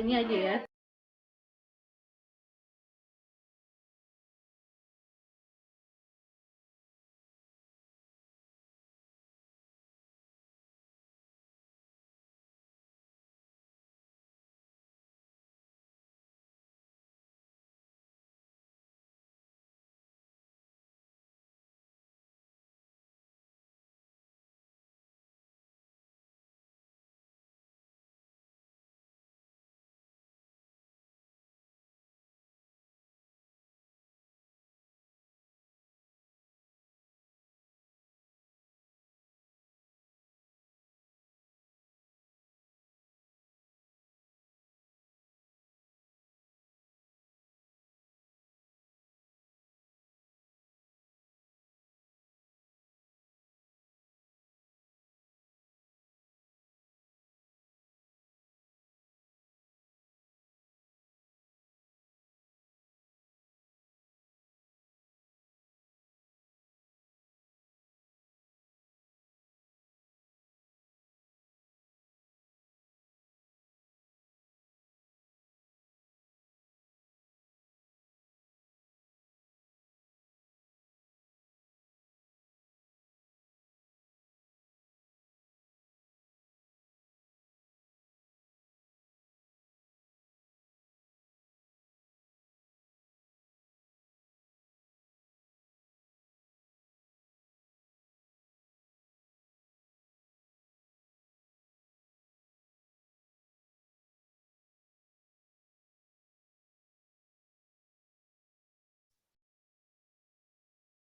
ini aja ya.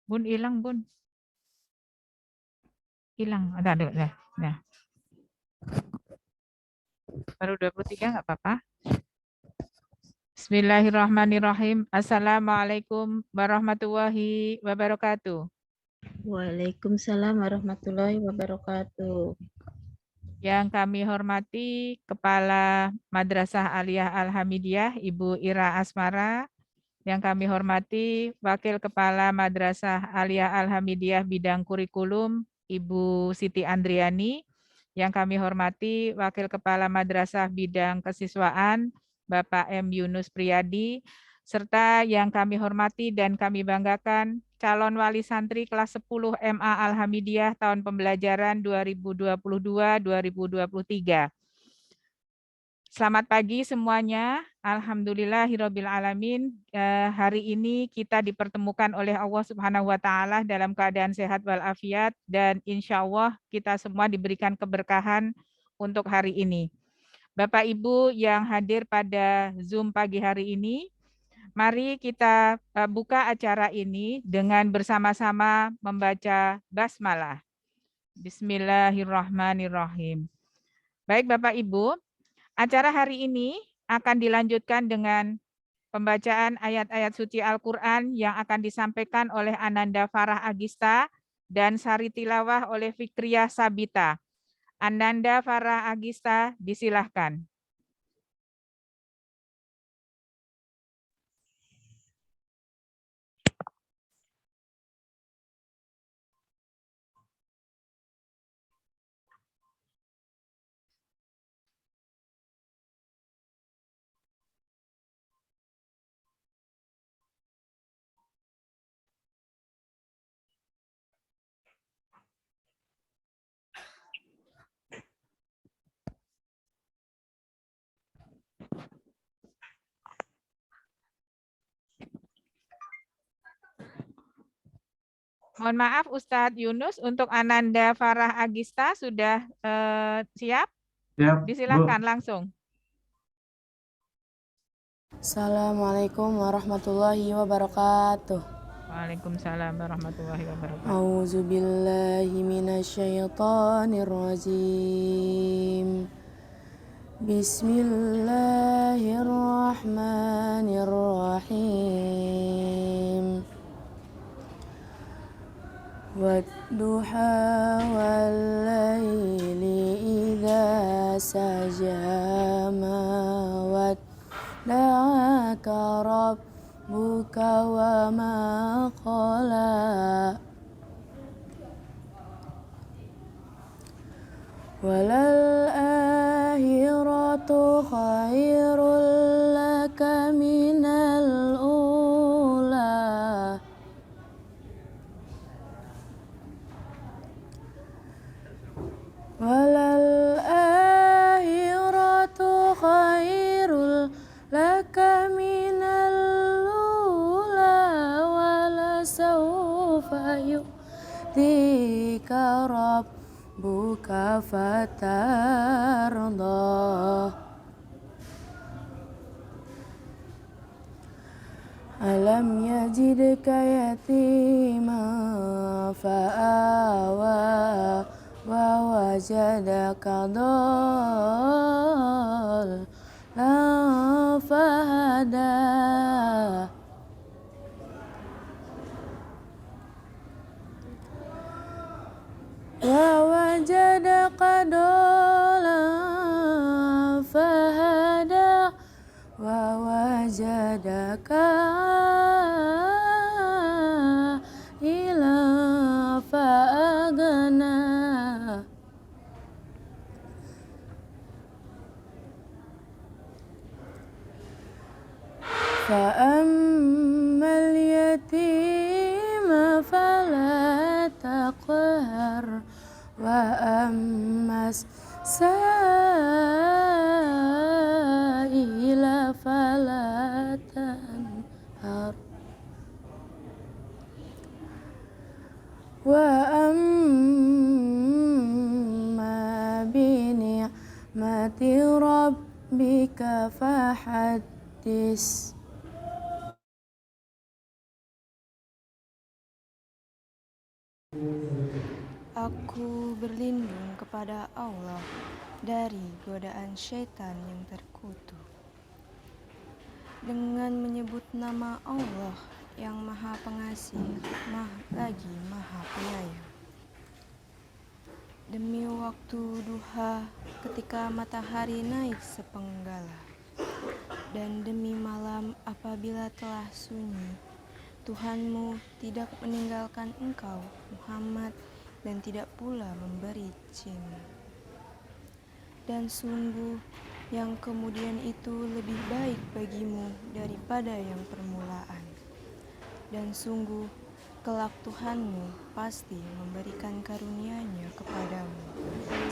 Bun hilang, Bun. Hilang. Ada. Nah, baru 23 nggak apa-apa. Bismillahirrahmanirrahim. Assalamualaikum warahmatullahi wabarakatuh. Waalaikumsalam warahmatullahi wabarakatuh. Yang kami hormati Kepala Madrasah Aliyah Al-Hamidiyah, Ibu Ira Asmara. Yang kami hormati Wakil Kepala Madrasah Aliyah Al-Hamidiyah bidang kurikulum, Ibu Siti Andriani. Yang kami hormati Wakil Kepala Madrasah bidang kesiswaan, Bapak M. Yunus Priyadi, serta yang kami hormati dan kami banggakan calon wali santri kelas 10 MA Al-Hamidiyah tahun pembelajaran 2022-2023. Selamat pagi semuanya. Alhamdulillahirabbil alamin. Hari ini kita dipertemukan oleh Allah Subhanahu wa taala dalam keadaan sehat walafiat dan insya Allah kita semua diberikan keberkahan untuk hari ini. Bapak Ibu yang hadir pada Zoom pagi hari ini, mari kita buka acara ini dengan bersama-sama membaca basmalah. Bismillahirrahmanirrahim. Baik Bapak Ibu, acara hari ini akan dilanjutkan dengan pembacaan ayat-ayat suci Al-Quran yang akan disampaikan oleh Ananda Farah Agista dan sari tilawah oleh Fikriyah Sabita. Ananda Farah Agista, disilahkan. Mohon maaf Ustadz Yunus, untuk Ananda Farah Agista sudah siap? Siap, Disilahkan Bu. langsung. Assalamualaikum warahmatullahi wabarakatuh. Waalaikumsalam warahmatullahi wabarakatuh. A'udzu billahi minasyaitonir rajim. Bismillahirrahmanirrahim. Wadduha wal laili idza saja ma wadda'aka rabbuka wa ma qala وللآخرة خير لك من الأولى وللآخرة خير لك من الأولى ولسوف يؤتيك ربك فترضى ألم يجدك يتيما فآوى ووجدك ضالا فهدى ووجدك ضالا فهدى ووجدك عائلا فأغنى فأما اليتيم فلا تقهر وأما السائل فلا تنهر وأما بنعمة ربك فحدث. Aku berlindung kepada Allah dari godaan syaitan yang terkutuk. Dengan menyebut nama Allah yang Maha Pengasih, lagi Maha Penyayang. Demi waktu duha ketika matahari naik sepenggala, dan demi malam apabila telah sunyi, Tuhanmu tidak meninggalkan engkau, Muhammad, dan tidak pula memberi izin. Dan sungguh yang kemudian itu lebih baik bagimu daripada yang permulaan. Dan sungguh kelak Tuhanmu pasti memberikan karunia-Nya kepadamu,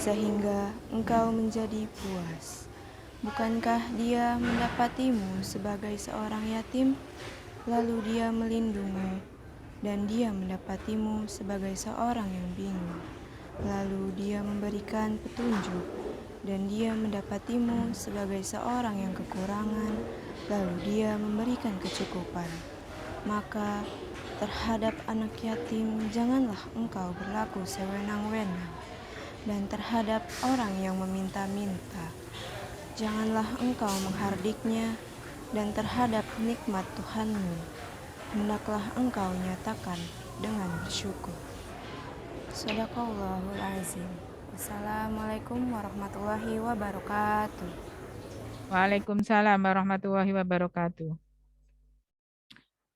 sehingga engkau menjadi puas. Bukankah Dia mendapatimu sebagai seorang yatim, lalu Dia melindungimu, dan Dia mendapatimu sebagai seorang yang bingung, lalu Dia memberikan petunjuk, dan Dia mendapatimu sebagai seorang yang kekurangan, lalu Dia memberikan kecukupan. Maka terhadap anak yatim janganlah engkau berlaku sewenang-wenang, dan terhadap orang yang meminta-minta janganlah engkau menghardiknya, dan terhadap nikmat Tuhanmu hendaklah engkau nyatakan dengan bersyukur. Shadaqallahul azim. Wassalamualaikum warahmatullahi wabarakatuh. Waalaikumsalam warahmatullahi wabarakatuh.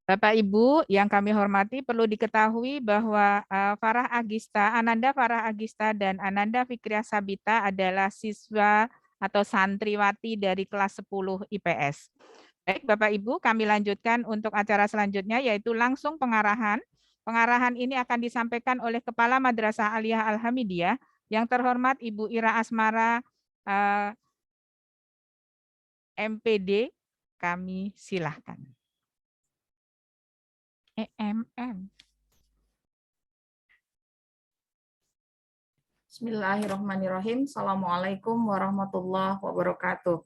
Bapak Ibu yang kami hormati, perlu diketahui bahwa Ananda Farah Agista dan Ananda Fikriah Sabita adalah siswa atau santriwati dari kelas 10 IPS. Baik, Bapak Ibu, kami lanjutkan untuk acara selanjutnya, yaitu langsung pengarahan. Pengarahan ini akan disampaikan oleh Kepala Madrasah Aliyah Al-Hamidiyah, yang terhormat Ibu Ira Asmara, MPD, kami silahkan. EMM. Bismillahirrahmanirrahim. Assalamualaikum warahmatullahi wabarakatuh.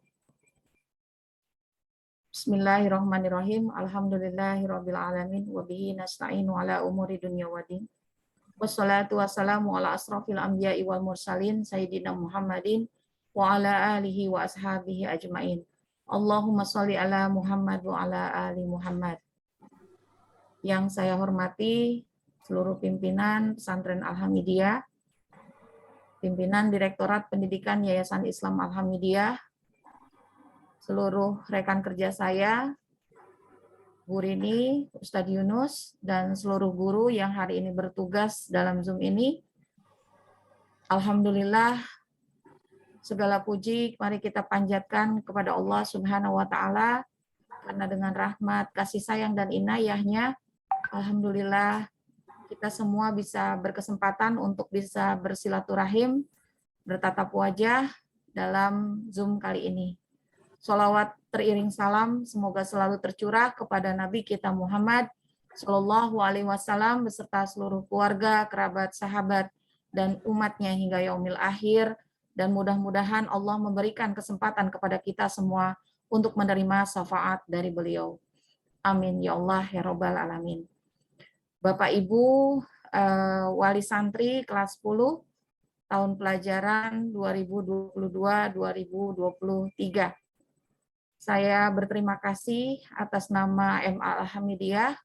Bismillahirrahmanirrahim. Alhamdulillahirabbil alamin wa bihi nasta'inu ala umuri dunya waddin. Wassalatu wassalamu ala asrofil anbiya'i wal mursalin sayyidina Muhammadin wa ala alihi wa ashabihi ajmain. Allahumma sholli ala Muhammad wa ala ali Muhammad. Yang saya hormati seluruh pimpinan Pesantren Al-Hamidiyah, pimpinan Direktorat Pendidikan Yayasan Islam Al-Hamidiyah, seluruh rekan kerja saya, Bu Rini, Ustadz Yunus, dan seluruh guru yang hari ini bertugas dalam Zoom ini. Alhamdulillah, Segala puji mari kita panjatkan kepada Allah Subhanahu wa taala, karena dengan rahmat, kasih sayang dan inayahnya, alhamdulillah kita semua bisa berkesempatan untuk bisa bersilaturahim, bertatap wajah dalam Zoom kali ini. Sholawat teriring salam semoga selalu tercurah kepada Nabi kita Muhammad Shallallahu Alaihi Wasallam beserta seluruh keluarga, kerabat, sahabat, dan umatnya hingga yaumil akhir. Dan mudah-mudahan Allah memberikan kesempatan kepada kita semua untuk menerima syafaat dari beliau. Amin ya Allah ya Rabbal Alamin. Bapak Ibu wali santri kelas 10 tahun pelajaran 2022-2023. Saya berterima kasih atas nama MA Al-Hamidiyah,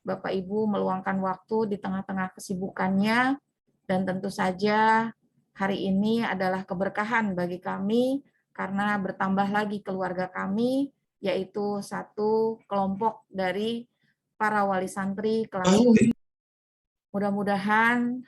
Bapak Ibu meluangkan waktu di tengah-tengah kesibukannya, dan tentu saja hari ini adalah keberkahan bagi kami karena bertambah lagi keluarga kami, yaitu satu kelompok dari para wali santri kelas. Mudah-mudahan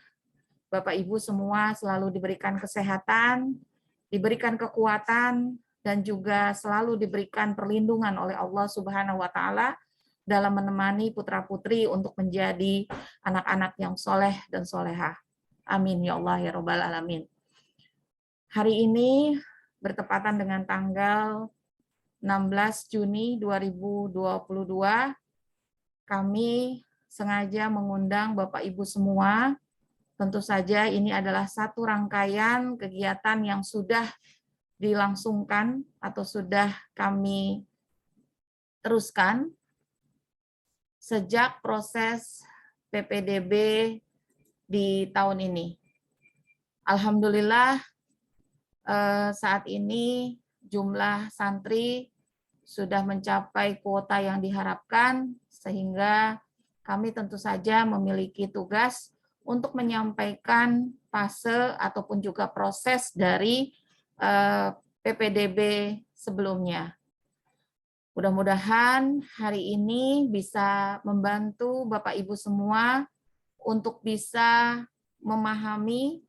Bapak Ibu semua selalu diberikan kesehatan, diberikan kekuatan, dan juga selalu diberikan perlindungan oleh Allah Subhanahu wa taala dalam menemani putra-putri untuk menjadi anak-anak yang soleh dan solehah. Amin ya Allah ya Rabbal Alamin. Hari ini bertepatan dengan tanggal 16 Juni 2022, kami sengaja mengundang Bapak Ibu semua. Tentu saja ini adalah satu rangkaian kegiatan yang sudah dilangsungkan atau sudah kami teruskan sejak proses PPDB di tahun ini. Alhamdulillah saat ini jumlah santri sudah mencapai kuota yang diharapkan, sehingga kami tentu saja memiliki tugas untuk menyampaikan fase ataupun juga proses dari PPDB sebelumnya. Mudah-mudahan hari ini bisa membantu Bapak Ibu semua untuk bisa memahami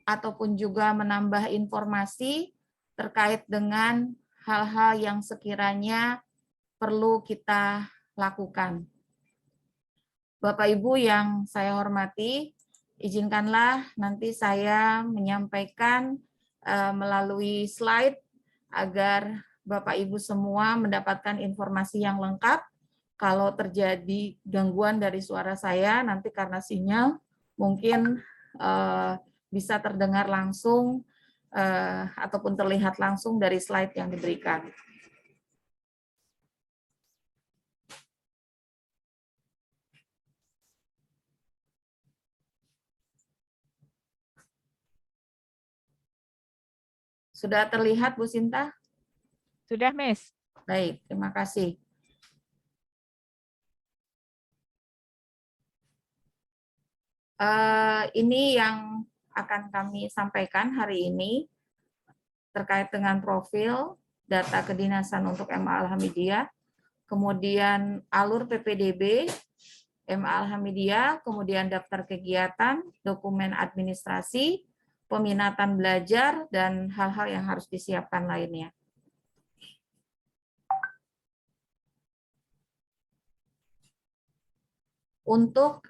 ataupun juga menambah informasi terkait dengan hal-hal yang sekiranya perlu kita lakukan. Bapak Ibu yang saya hormati, izinkanlah nanti saya menyampaikan melalui slide agar Bapak Ibu semua mendapatkan informasi yang lengkap. Kalau terjadi gangguan dari suara saya, nanti karena sinyal mungkin bisa terdengar langsung ataupun terlihat langsung dari slide yang diberikan. Sudah terlihat, Bu Sinta? Sudah, Miss. Baik, terima kasih. Ini yang akan kami sampaikan hari ini terkait dengan profil data kedinasan untuk MA Al-Hamidiyah, kemudian alur PPDB MA Al-Hamidiyah, kemudian daftar kegiatan, dokumen administrasi, peminatan belajar, dan hal-hal yang harus disiapkan lainnya. Untuk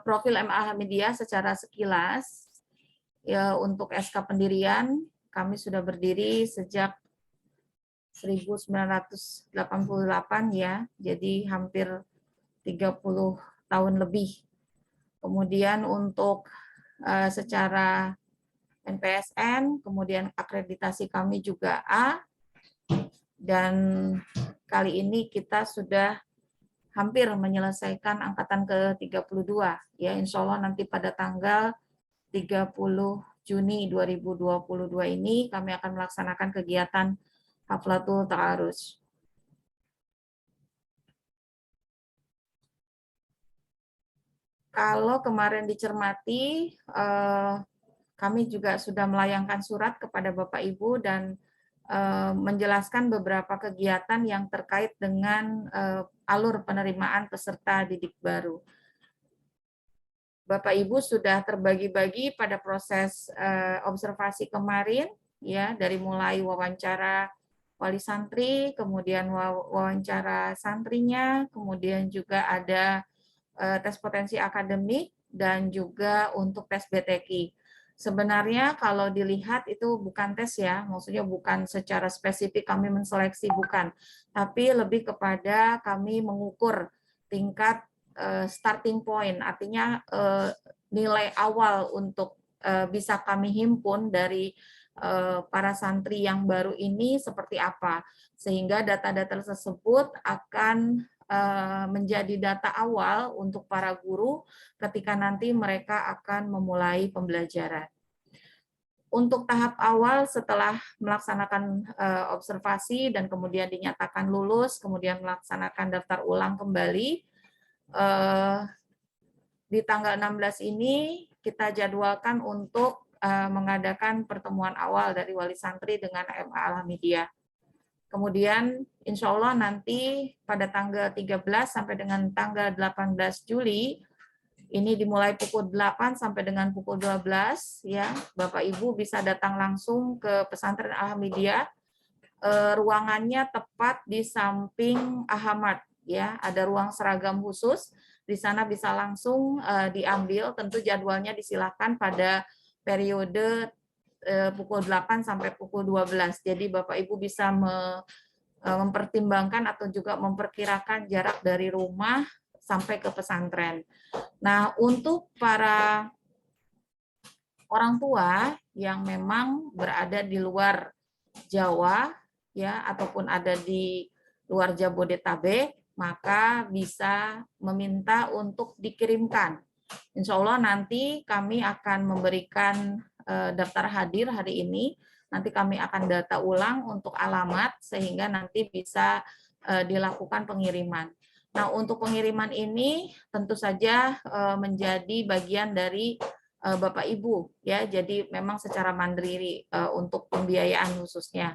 profil MA Al-Hamidiyah secara sekilas, ya, untuk SK pendirian, kami sudah berdiri sejak 1988 ya, jadi hampir 30 tahun lebih. Kemudian untuk secara NPSN, kemudian akreditasi kami juga A, dan kali ini kita sudah hampir menyelesaikan angkatan ke-32. Ya, insya Allah nanti pada tanggal 30 Juni 2022 ini kami akan melaksanakan kegiatan Haflatul Ta'arus. Kalau kemarin dicermati, kami juga sudah melayangkan surat kepada Bapak Ibu dan menjelaskan beberapa kegiatan yang terkait dengan alur penerimaan peserta didik baru. Bapak Ibu sudah terbagi-bagi pada proses observasi kemarin, ya, dari mulai wawancara wali santri, kemudian wawancara santrinya, kemudian juga ada tes potensi akademik, dan juga untuk tes BTQ. Sebenarnya kalau dilihat itu bukan tes ya, maksudnya bukan secara spesifik kami menseleksi, bukan. Tapi lebih kepada kami mengukur tingkat starting point, artinya nilai awal untuk bisa kami himpun dari para santri yang baru ini seperti apa. Sehingga data-data tersebut akan menjadi data awal untuk para guru ketika nanti mereka akan memulai pembelajaran. Untuk tahap awal setelah melaksanakan observasi dan kemudian dinyatakan lulus, kemudian melaksanakan daftar ulang kembali, di tanggal 16 ini kita jadwalkan untuk mengadakan pertemuan awal dari wali santri dengan MA Alhamidiyah. Kemudian insya Allah nanti pada tanggal 13 sampai dengan tanggal 18 Juli, ini dimulai pukul 8 sampai dengan pukul 12, ya, Bapak Ibu bisa datang langsung ke pesantren Alhamidiyah. Ruangannya tepat di samping Ahmad, ya, ada ruang seragam khusus. Di sana bisa langsung diambil, tentu jadwalnya disilakan pada periode pukul 8 sampai pukul 12. Jadi Bapak Ibu bisa mempertimbangkan atau juga memperkirakan jarak dari rumah sampai ke pesantren. Nah, untuk para orang tua yang memang berada di luar Jawa, ya, ataupun ada di luar Jabodetabek, maka bisa meminta untuk dikirimkan. Insya Allah nanti kami akan memberikan daftar hadir hari ini. Nanti kami akan data ulang untuk alamat sehingga nanti bisa dilakukan pengiriman. Nah, untuk pengiriman ini tentu saja menjadi bagian dari Bapak Ibu, ya. Jadi memang secara mandiri untuk pembiayaan khususnya.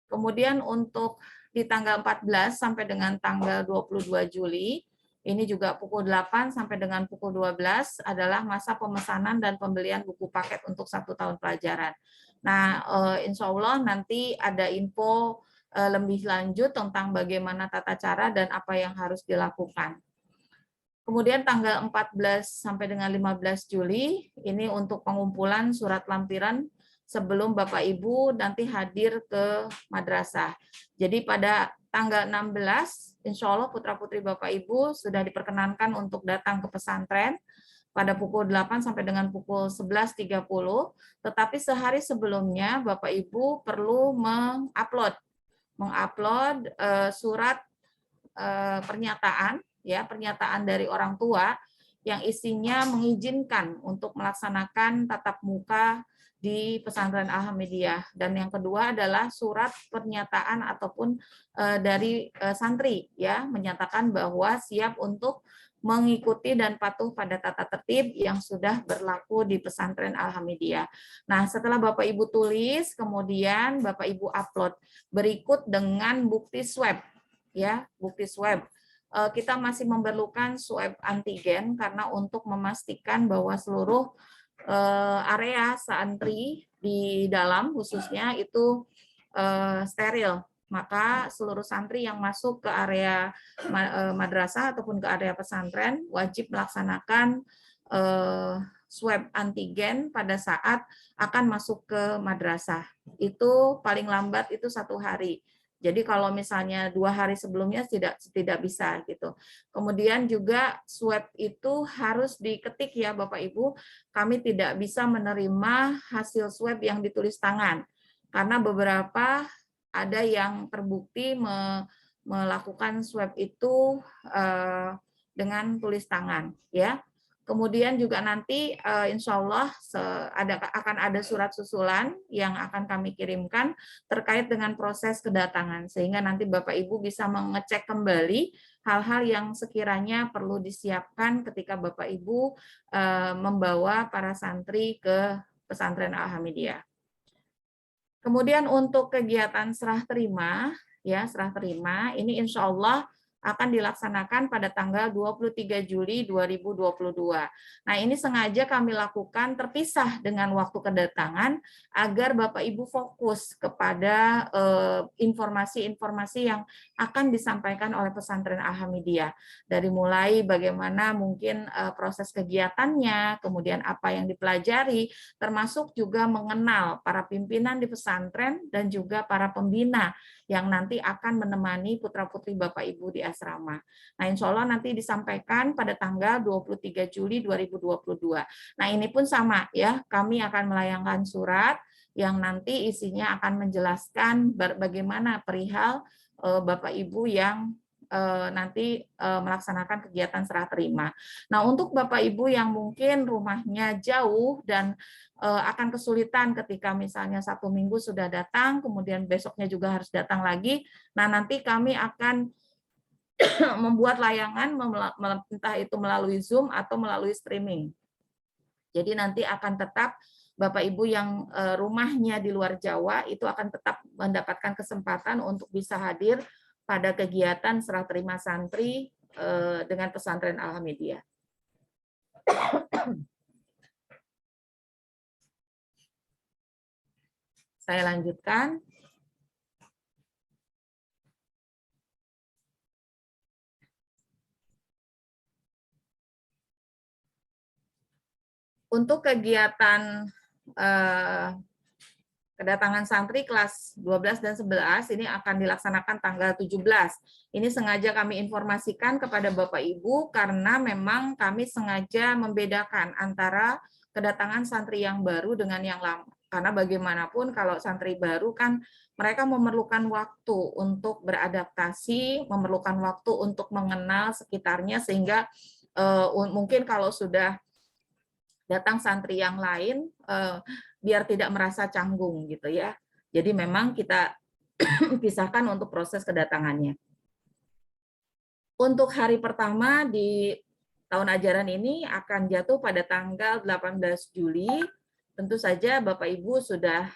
Kemudian untuk di tanggal 14 sampai dengan tanggal 22 Juli, ini juga pukul 8 sampai dengan pukul 12 adalah masa pemesanan dan pembelian buku paket untuk 1 tahun pelajaran. Nah, insya Allah nanti ada info lebih lanjut tentang bagaimana tata cara dan apa yang harus dilakukan. Kemudian tanggal 14 sampai dengan 15 Juli, ini untuk pengumpulan surat lampiran sebelum Bapak Ibu nanti hadir ke madrasah. Jadi pada tanggal 16, insya Allah putra-putri Bapak Ibu sudah diperkenankan untuk datang ke pesantren pada pukul 8 sampai dengan pukul 11.30, tetapi sehari sebelumnya Bapak Ibu perlu mengupload surat pernyataan, ya, pernyataan dari orang tua yang isinya mengizinkan untuk melaksanakan tatap muka di pesantren Alhamidiyah. Dan yang kedua adalah surat pernyataan ataupun dari santri, ya, menyatakan bahwa siap untuk mengikuti dan patuh pada tata tertib yang sudah berlaku di pesantren Alhamidiyah. Nah, setelah Bapak Ibu tulis, kemudian Bapak Ibu upload berikut dengan bukti swab, ya, bukti swab. Kita masih memerlukan swab antigen karena untuk memastikan bahwa seluruh area santri di dalam khususnya itu steril. Maka seluruh santri yang masuk ke area madrasah ataupun ke area pesantren wajib melaksanakan swab antigen pada saat akan masuk ke madrasah. Itu paling lambat itu 1 hari. Jadi kalau misalnya 2 hari sebelumnya tidak bisa gitu. Kemudian juga swab itu harus diketik, ya Bapak Ibu. Kami tidak bisa menerima hasil swab yang ditulis tangan karena beberapa ada yang terbukti melakukan swab itu dengan tulis tangan, ya. Kemudian juga nanti insya Allah akan ada surat susulan yang akan kami kirimkan terkait dengan proses kedatangan, sehingga nanti Bapak Ibu bisa mengecek kembali hal-hal yang sekiranya perlu disiapkan ketika Bapak Ibu membawa para santri ke pesantren Alhamidiyah. Kemudian untuk kegiatan serah terima, ya, serah terima ini insya Allah akan dilaksanakan pada tanggal 23 Juli 2022. Nah, ini sengaja kami lakukan terpisah dengan waktu kedatangan agar Bapak Ibu fokus kepada informasi-informasi yang akan disampaikan oleh pesantren Alhamidiyah. Dari mulai bagaimana mungkin proses kegiatannya, kemudian apa yang dipelajari, termasuk juga mengenal para pimpinan di pesantren dan juga para pembina yang nanti akan menemani putra-putri Bapak Ibu di asrama. Nah, insya Allah nanti disampaikan pada tanggal 23 Juli 2022. Nah, ini pun sama ya, kami akan melayangkan surat yang nanti isinya akan menjelaskan bagaimana perihal Bapak Ibu yang nanti melaksanakan kegiatan serah terima. Nah, untuk Bapak Ibu yang mungkin rumahnya jauh dan akan kesulitan ketika misalnya 1 minggu sudah datang, kemudian besoknya juga harus datang lagi. Nah, nanti kami akan membuat layangan, entah itu melalui Zoom atau melalui streaming. Jadi nanti akan tetap Bapak Ibu yang rumahnya di luar Jawa itu akan tetap mendapatkan kesempatan untuk bisa hadir pada kegiatan serah terima santri dengan pesantren Alhamidiyah. Saya lanjutkan. Untuk kegiatan kedatangan santri kelas 12 dan 11 ini akan dilaksanakan tanggal 17. Ini sengaja kami informasikan kepada Bapak Ibu karena memang kami sengaja membedakan antara kedatangan santri yang baru dengan yang lama. Karena bagaimanapun kalau santri baru kan mereka memerlukan waktu untuk beradaptasi, memerlukan waktu untuk mengenal sekitarnya sehingga mungkin kalau sudah datang santri yang lain biar tidak merasa canggung gitu ya. Jadi memang kita pisahkan untuk proses kedatangannya. Untuk hari pertama di tahun ajaran ini akan jatuh pada tanggal 18 Juli. Tentu saja Bapak Ibu sudah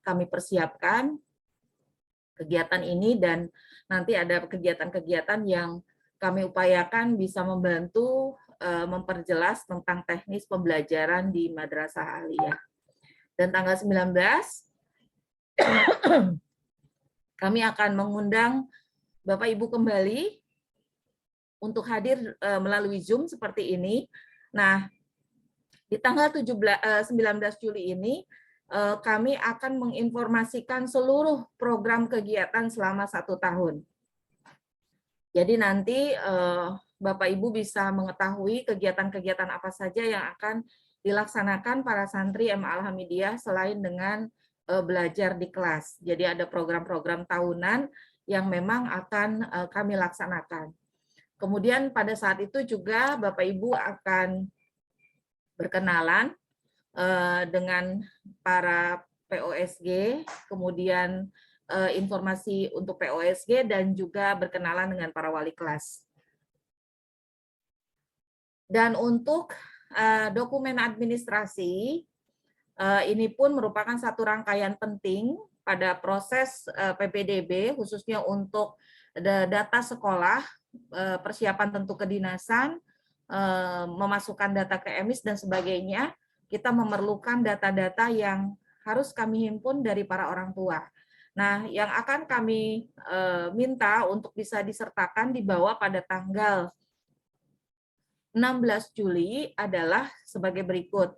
kami persiapkan kegiatan ini dan nanti ada kegiatan-kegiatan yang kami upayakan bisa membantu memperjelas tentang teknis pembelajaran di Madrasah Aliyah. Dan tanggal 19 kami akan mengundang Bapak Ibu kembali untuk hadir melalui Zoom seperti ini. Nah, di tanggal 19 Juli ini kami akan menginformasikan seluruh program kegiatan selama 1 tahun. Jadi nanti Bapak Ibu bisa mengetahui kegiatan-kegiatan apa saja yang akan dilaksanakan para santri MA Alhamidiyah selain dengan belajar di kelas. Jadi ada program-program tahunan yang memang akan kami laksanakan. Kemudian pada saat itu juga Bapak Ibu akan berkenalan dengan para POSG, kemudian informasi untuk POSG dan juga berkenalan dengan para wali kelas. Dan untuk dokumen administrasi, ini pun merupakan satu rangkaian penting pada proses PPDB, khususnya untuk data sekolah, persiapan tentu kedinasan, memasukkan data ke EMIS dan sebagainya. Kita memerlukan data-data yang harus kami himpun dari para orang tua. Nah, yang akan kami minta untuk bisa disertakan dibawa pada tanggal 16 Juli adalah sebagai berikut.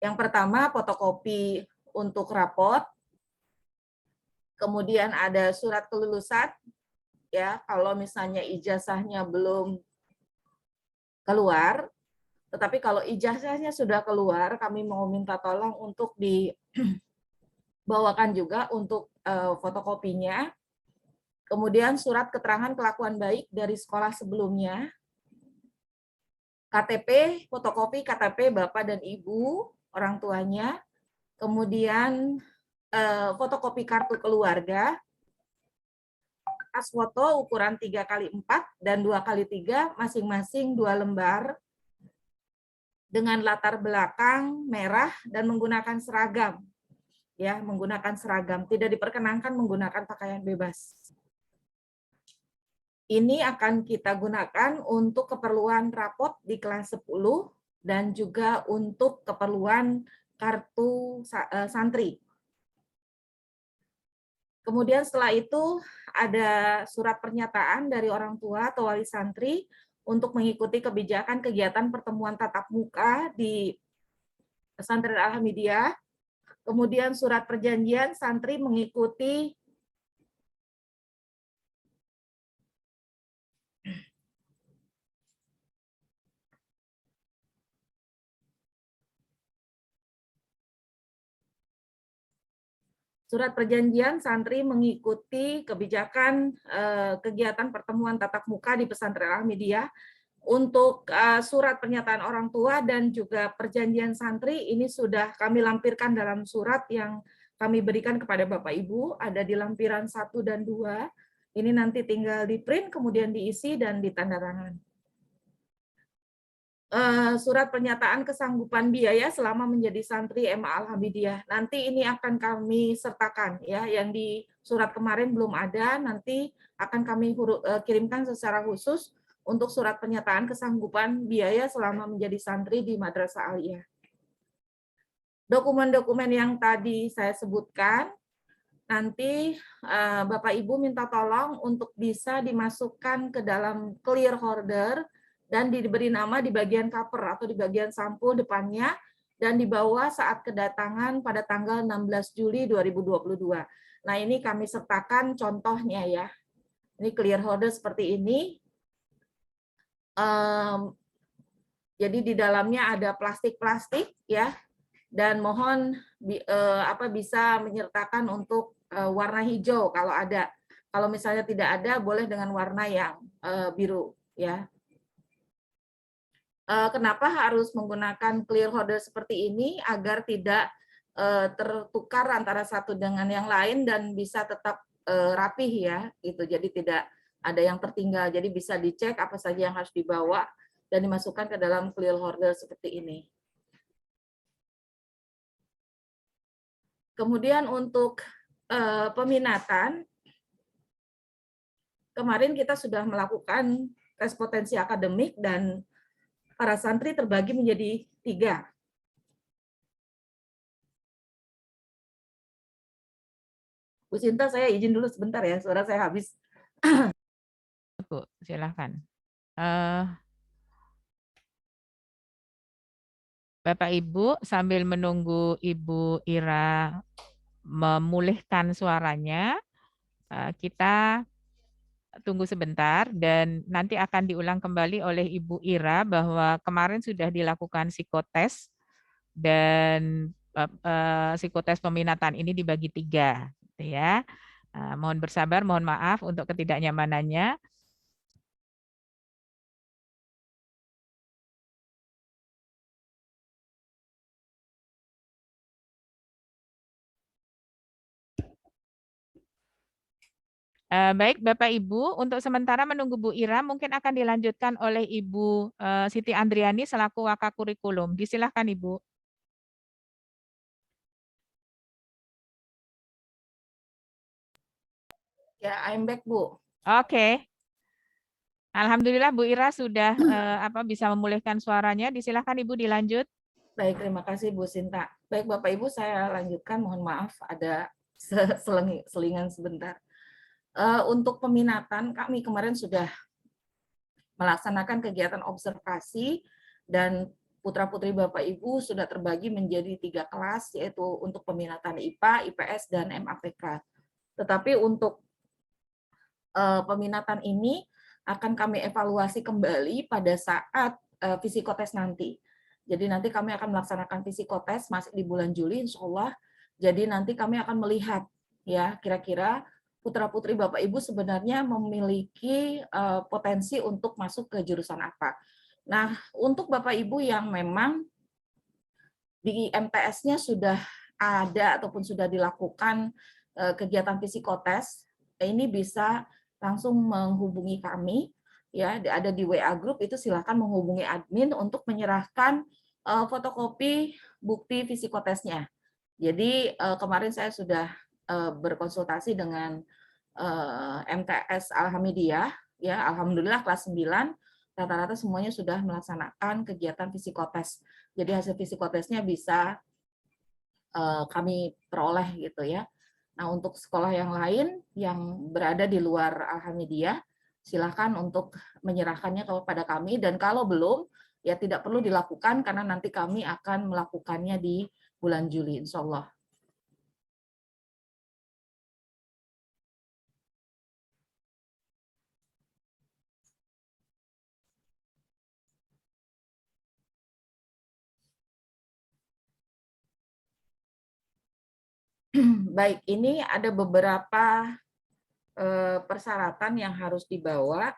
Yang pertama, fotokopi untuk rapot. Kemudian ada surat kelulusan, ya, kalau misalnya ijazahnya belum keluar. Tetapi kalau ijazahnya sudah keluar, kami mau minta tolong untuk dibawakan juga untuk fotokopinya. Kemudian surat keterangan kelakuan baik dari sekolah sebelumnya. KTP, fotokopi KTP Bapak dan Ibu, orang tuanya. Kemudian fotokopi kartu keluarga. As foto ukuran 3x4 dan 2x3, masing-masing 2 lembar. dengan latar belakang merah dan menggunakan seragam. Ya, menggunakan seragam, tidak diperkenankan menggunakan pakaian bebas. Ini akan kita gunakan untuk keperluan rapot di kelas 10 dan juga untuk keperluan kartu santri. Kemudian setelah itu ada surat pernyataan dari orang tua atau wali santri untuk mengikuti kebijakan kegiatan pertemuan tatap muka di Pesantren Al-Hamidiyah. Kemudian surat perjanjian santri mengikuti kebijakan kegiatan pertemuan tatap muka di Pesantren Al-Hamidiyah. Untuk surat pernyataan orang tua dan juga perjanjian santri ini sudah kami lampirkan dalam surat yang kami berikan kepada Bapak Ibu, ada di lampiran 1 dan 2. Ini nanti tinggal di print, kemudian diisi dan ditandatangan. Surat pernyataan kesanggupan biaya selama menjadi santri MA Al-Hamidiyah. Nanti ini akan kami sertakan ya, yang di surat kemarin belum ada, nanti akan kami kirimkan secara khusus untuk surat pernyataan kesanggupan biaya selama menjadi santri di Madrasah Aliyah. Dokumen-dokumen yang tadi saya sebutkan, nanti Bapak Ibu minta tolong untuk bisa dimasukkan ke dalam clear holder dan diberi nama di bagian cover atau di bagian sampul depannya dan dibawa saat kedatangan pada tanggal 16 Juli 2022. Nah, ini kami sertakan contohnya ya. Ini clear holder seperti ini. Jadi di dalamnya ada plastik-plastik ya, dan mohon bisa menyertakan untuk warna hijau kalau ada. Kalau misalnya tidak ada, boleh dengan warna yang biru ya. Kenapa harus menggunakan clear holder seperti ini? Agar tidak tertukar antara satu dengan yang lain dan bisa tetap rapih ya, gitu. Jadi tidak ada yang tertinggal. Jadi bisa dicek apa saja yang harus dibawa dan dimasukkan ke dalam clear holder seperti ini. Kemudian untuk peminatan, kemarin kita sudah melakukan tes potensi akademik dan para santri terbagi menjadi 3. Bu Sinta, saya izin dulu sebentar ya, suara saya habis. Bu, silakan. Bapak Ibu, sambil menunggu Ibu Ira memulihkan suaranya, kita tunggu sebentar dan nanti akan diulang kembali oleh Ibu Ira bahwa kemarin sudah dilakukan psikotes dan psikotes peminatan ini dibagi 3, gitu ya. Mohon bersabar, mohon maaf untuk ketidaknyamanannya. Baik, Bapak Ibu, untuk sementara menunggu Bu Ira, mungkin akan dilanjutkan oleh Ibu Siti Andriani selaku Wakakurikulum. Disilahkan Ibu. Ya, I'm back, Bu. Oke. Alhamdulillah Bu Ira sudah bisa memulihkan suaranya. Disilahkan Ibu dilanjut. Baik, terima kasih Bu Sinta. Baik, Bapak Ibu, saya lanjutkan. Mohon maaf, ada selingan sebentar. Untuk peminatan, kami kemarin sudah melaksanakan kegiatan observasi dan putra-putri Bapak Ibu sudah terbagi menjadi 3 kelas, yaitu untuk peminatan IPA, IPS, dan MAPK. Tetapi untuk peminatan ini akan kami evaluasi kembali pada saat psikotes nanti. Jadi nanti kami akan melaksanakan psikotes masih di bulan Juli, insya Allah. Jadi nanti kami akan melihat ya kira-kira putra-putri Bapak Ibu sebenarnya memiliki potensi untuk masuk ke jurusan apa. Nah, untuk Bapak Ibu yang memang di MTS-nya sudah ada ataupun sudah dilakukan kegiatan psikotes, ini bisa langsung menghubungi kami, ya ada di WA Group, itu silakan menghubungi admin untuk menyerahkan fotokopi bukti psikotesnya. Jadi kemarin saya sudah berkonsultasi dengan MTS Al-Hamidiyah, ya alhamdulillah kelas 9 rata-rata semuanya sudah melaksanakan kegiatan psikotes. Jadi hasil psikotesnya bisa kami peroleh gitu ya. Nah, untuk sekolah yang lain yang berada di luar Al-Hamidiyah, silakan untuk menyerahkannya kepada kami, dan kalau belum, ya tidak perlu dilakukan karena nanti kami akan melakukannya di bulan Juli, insya Allah. Baik, ini ada beberapa persyaratan yang harus dibawa.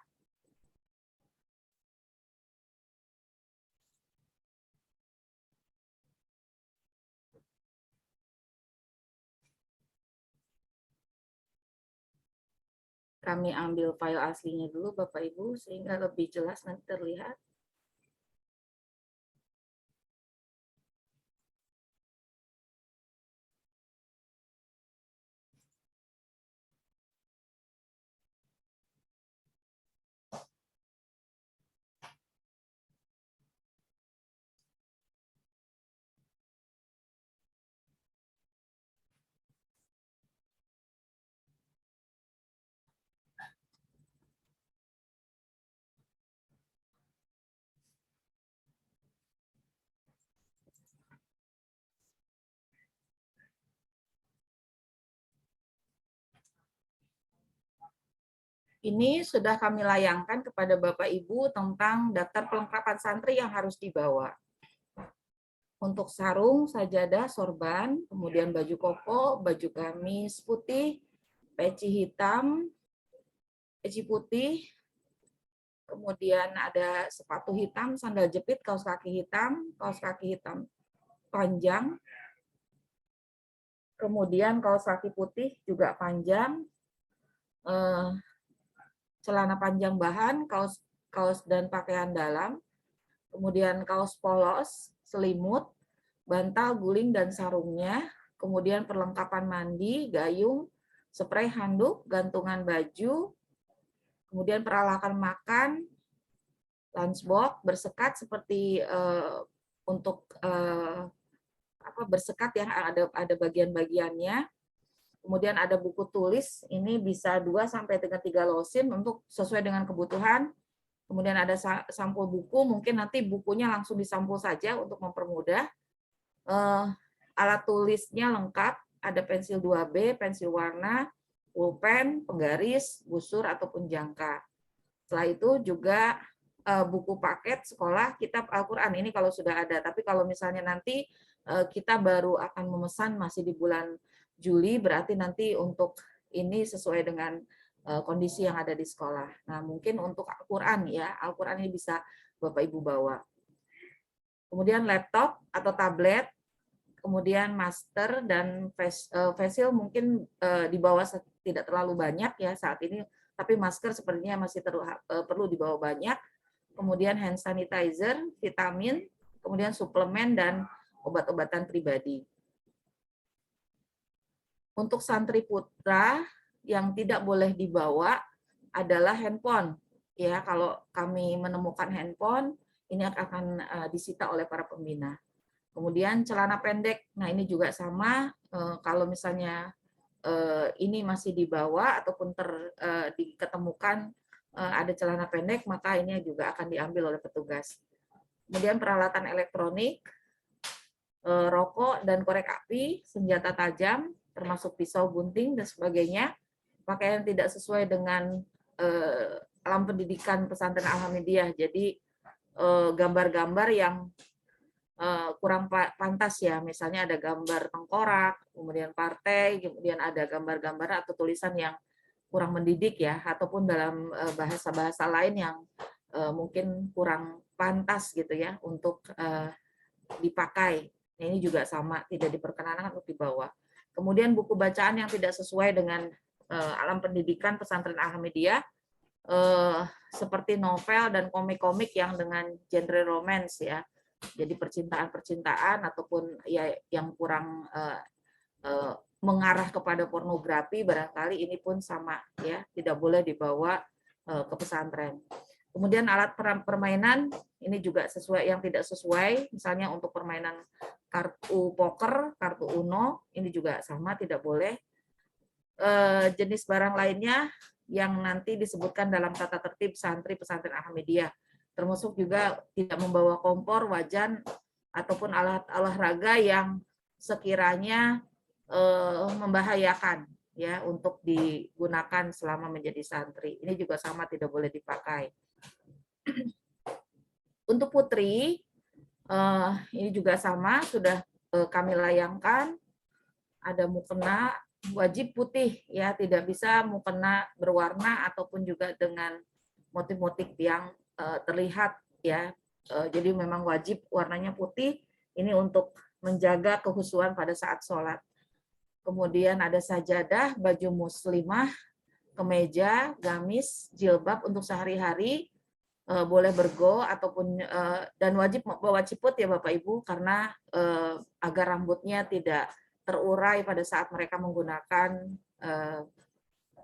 Kami ambil file aslinya dulu, Bapak Ibu, sehingga lebih jelas nanti terlihat. Ini sudah kami layangkan kepada Bapak Ibu tentang daftar pelengkapan santri yang harus dibawa. Untuk sarung, sajadah, sorban, kemudian baju koko, baju gamis putih, peci hitam, peci putih, kemudian ada sepatu hitam, sandal jepit, kaos kaki hitam panjang, kemudian kaos kaki putih juga panjang, celana panjang bahan, kaos dan pakaian dalam, kemudian kaos polos, selimut, bantal, guling, dan sarungnya, kemudian perlengkapan mandi, gayung, spray, handuk, gantungan baju, kemudian peralatan makan, lunchbox, bersekat seperti untuk bersekat yang ada bagian-bagiannya. Kemudian ada buku tulis, ini bisa 2 sampai dengan 3 losin untuk sesuai dengan kebutuhan. Kemudian ada sampul buku, mungkin nanti bukunya langsung disampul saja untuk mempermudah. Alat tulisnya lengkap, ada pensil 2B, pensil warna, pulpen, penggaris, busur ataupun jangka. Setelah itu juga buku paket sekolah, kitab Al-Quran, ini kalau sudah ada. Tapi kalau misalnya nanti kita baru akan memesan masih di bulan Juli, berarti nanti untuk ini sesuai dengan kondisi yang ada di sekolah. Nah, mungkin untuk Al-Quran ya, Al-Quran ini bisa Bapak Ibu bawa. Kemudian laptop atau tablet, kemudian masker dan face shield mungkin dibawa tidak terlalu banyak ya saat ini, tapi masker sepertinya masih perlu dibawa banyak. Kemudian hand sanitizer, vitamin, kemudian suplemen dan obat-obatan pribadi. Untuk santri putra yang tidak boleh dibawa adalah handphone. Ya, kalau kami menemukan handphone, ini akan disita oleh para pembina. Kemudian celana pendek, nah ini juga sama, kalau misalnya ini masih dibawa ataupun diketemukan ada celana pendek, maka ini juga akan diambil oleh petugas. Kemudian peralatan elektronik, rokok dan korek api, senjata tajam, termasuk pisau, gunting, dan sebagainya, pakaian tidak sesuai dengan alam pendidikan pesantren Al-Hamidiyah. Jadi gambar-gambar yang kurang pantas ya, misalnya ada gambar tengkorak, kemudian partai, kemudian ada gambar-gambar atau tulisan yang kurang mendidik ya, ataupun dalam bahasa-bahasa lain yang mungkin kurang pantas gitu ya untuk dipakai. Ini juga sama, tidak diperkenankan untuk dibawa. Kemudian buku bacaan yang tidak sesuai dengan alam pendidikan pesantren Al-Hamidiyah, seperti novel dan komik-komik yang dengan genre romance ya. Jadi percintaan-percintaan ataupun ya yang kurang mengarah kepada pornografi, barangkali ini pun sama ya, tidak boleh dibawa ke pesantren. Kemudian alat permainan ini juga sesuai yang tidak sesuai, misalnya untuk permainan kartu poker, kartu Uno, ini juga sama tidak boleh. Jenis barang lainnya yang nanti disebutkan dalam tata tertib santri pesantren Ahmadiyah, termasuk juga tidak membawa kompor, wajan, ataupun alat olahraga yang sekiranya membahayakan ya untuk digunakan selama menjadi santri. Ini juga sama tidak boleh dipakai. Untuk putri ini juga sama sudah kami layangkan, ada mukena wajib putih ya, tidak bisa mukena berwarna ataupun juga dengan motif-motif yang terlihat ya. Jadi memang wajib warnanya putih, ini untuk menjaga kehusuan pada saat sholat. Kemudian ada sajadah, baju muslimah, kemeja, gamis, jilbab untuk sehari-hari, boleh bergo ataupun dan wajib bawa ciput ya Bapak Ibu, karena agar rambutnya tidak terurai pada saat mereka menggunakan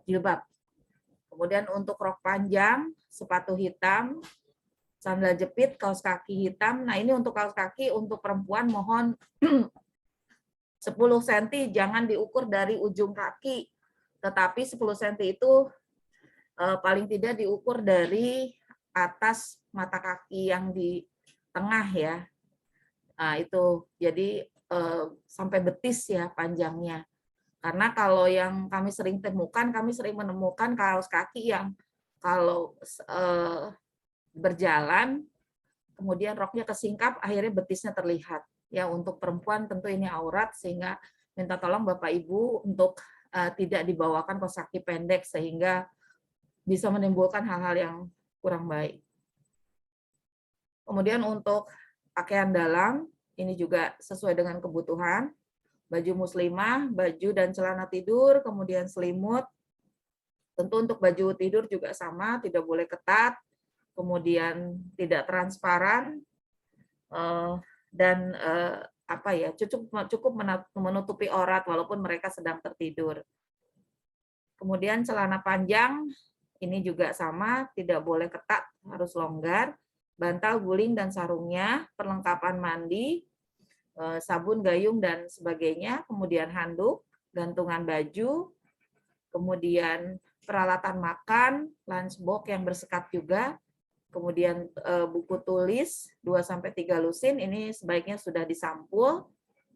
jilbab. Kemudian untuk rok panjang, sepatu hitam, sandal jepit, kaos kaki hitam. Nah, ini untuk kaos kaki untuk perempuan mohon 10 cm, jangan diukur dari ujung kaki, tetapi 10 cm itu paling tidak diukur dari atas mata kaki yang di tengah ya. Nah, itu jadi sampai betis ya panjangnya. Karena kalau yang kami sering menemukan kaos kaki yang kalau berjalan kemudian roknya kesingkap, akhirnya betisnya terlihat. Ya, untuk perempuan tentu ini aurat, sehingga minta tolong Bapak Ibu untuk tidak dibawakan kaos kaki pendek sehingga bisa menimbulkan hal-hal yang kurang baik. Kemudian untuk pakaian dalam, ini juga sesuai dengan kebutuhan. Baju muslimah, baju dan celana tidur, kemudian selimut. Tentu untuk baju tidur juga sama, tidak boleh ketat, kemudian tidak transparan, dan cukup menutupi aurat walaupun mereka sedang tertidur. Kemudian celana panjang, ini juga sama, tidak boleh ketat, harus longgar. Bantal, guling, dan sarungnya, perlengkapan mandi, sabun, gayung, dan sebagainya, kemudian handuk, gantungan baju, kemudian peralatan makan, lunchbox yang bersekat juga, kemudian buku tulis 2-3 lusin, ini sebaiknya sudah disampul,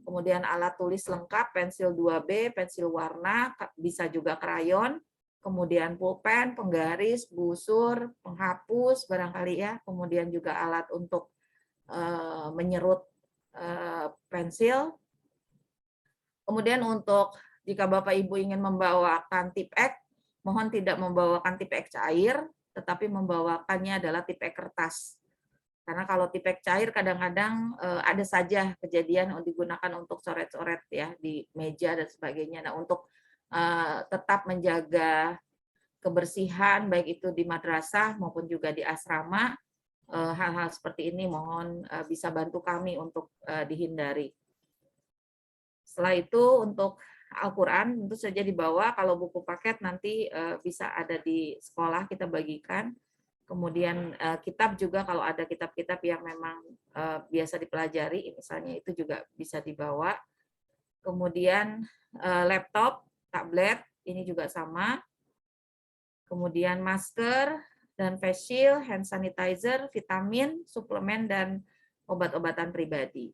kemudian alat tulis lengkap, pensil 2B, pensil warna, bisa juga krayon, kemudian pulpen, penggaris, busur, penghapus, barangkali ya, kemudian juga alat untuk menyerut pensil. Kemudian untuk jika Bapak Ibu ingin membawakan tip X, mohon tidak membawakan tip X cair, tetapi membawakannya adalah tip X kertas. Karena kalau tip X cair kadang-kadang ada saja kejadian digunakan untuk coret-coret ya di meja dan sebagainya. Nah, untuk tetap menjaga kebersihan baik itu di madrasah maupun juga di asrama, hal-hal seperti ini mohon bisa bantu kami untuk dihindari. Setelah itu untuk Al-Quran tentu saja dibawa, kalau buku paket nanti bisa ada di sekolah kita bagikan. Kemudian kitab juga kalau ada kitab-kitab yang memang biasa dipelajari, misalnya itu juga bisa dibawa. Kemudian laptop, tablet, ini juga sama. Kemudian masker dan face shield, hand sanitizer, vitamin, suplemen, dan obat-obatan pribadi.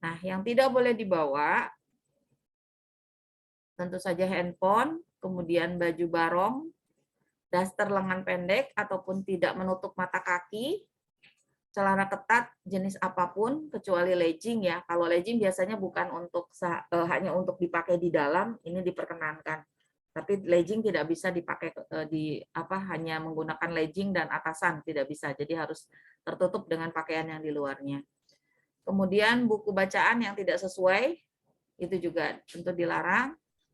Nah, yang tidak boleh dibawa tentu saja handphone, kemudian baju barong, daster lengan pendek ataupun tidak menutup mata kaki, celana ketat jenis apapun kecuali legging ya. Kalau legging biasanya bukan untuk hanya untuk dipakai di dalam, ini diperkenankan. Tapi legging tidak bisa dipakai hanya menggunakan legging dan atasan, tidak bisa. Jadi harus tertutup dengan pakaian yang di luarnya. Kemudian buku bacaan yang tidak sesuai itu juga tentu dilarang.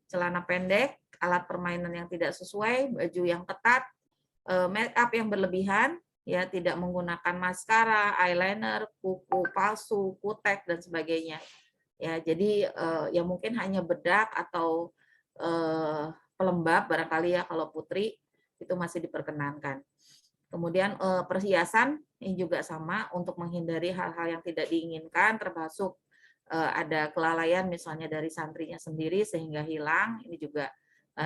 Celana pendek, alat permainan yang tidak sesuai, baju yang ketat, make up yang berlebihan, ya, tidak menggunakan maskara, eyeliner, kuku palsu, kutek dan sebagainya. Ya, jadi ya mungkin hanya bedak atau pelembab barangkali ya kalau putri itu masih diperkenankan. Kemudian perhiasan ini juga sama untuk menghindari hal-hal yang tidak diinginkan, termasuk ada kelalaian misalnya dari santrinya sendiri sehingga hilang, ini juga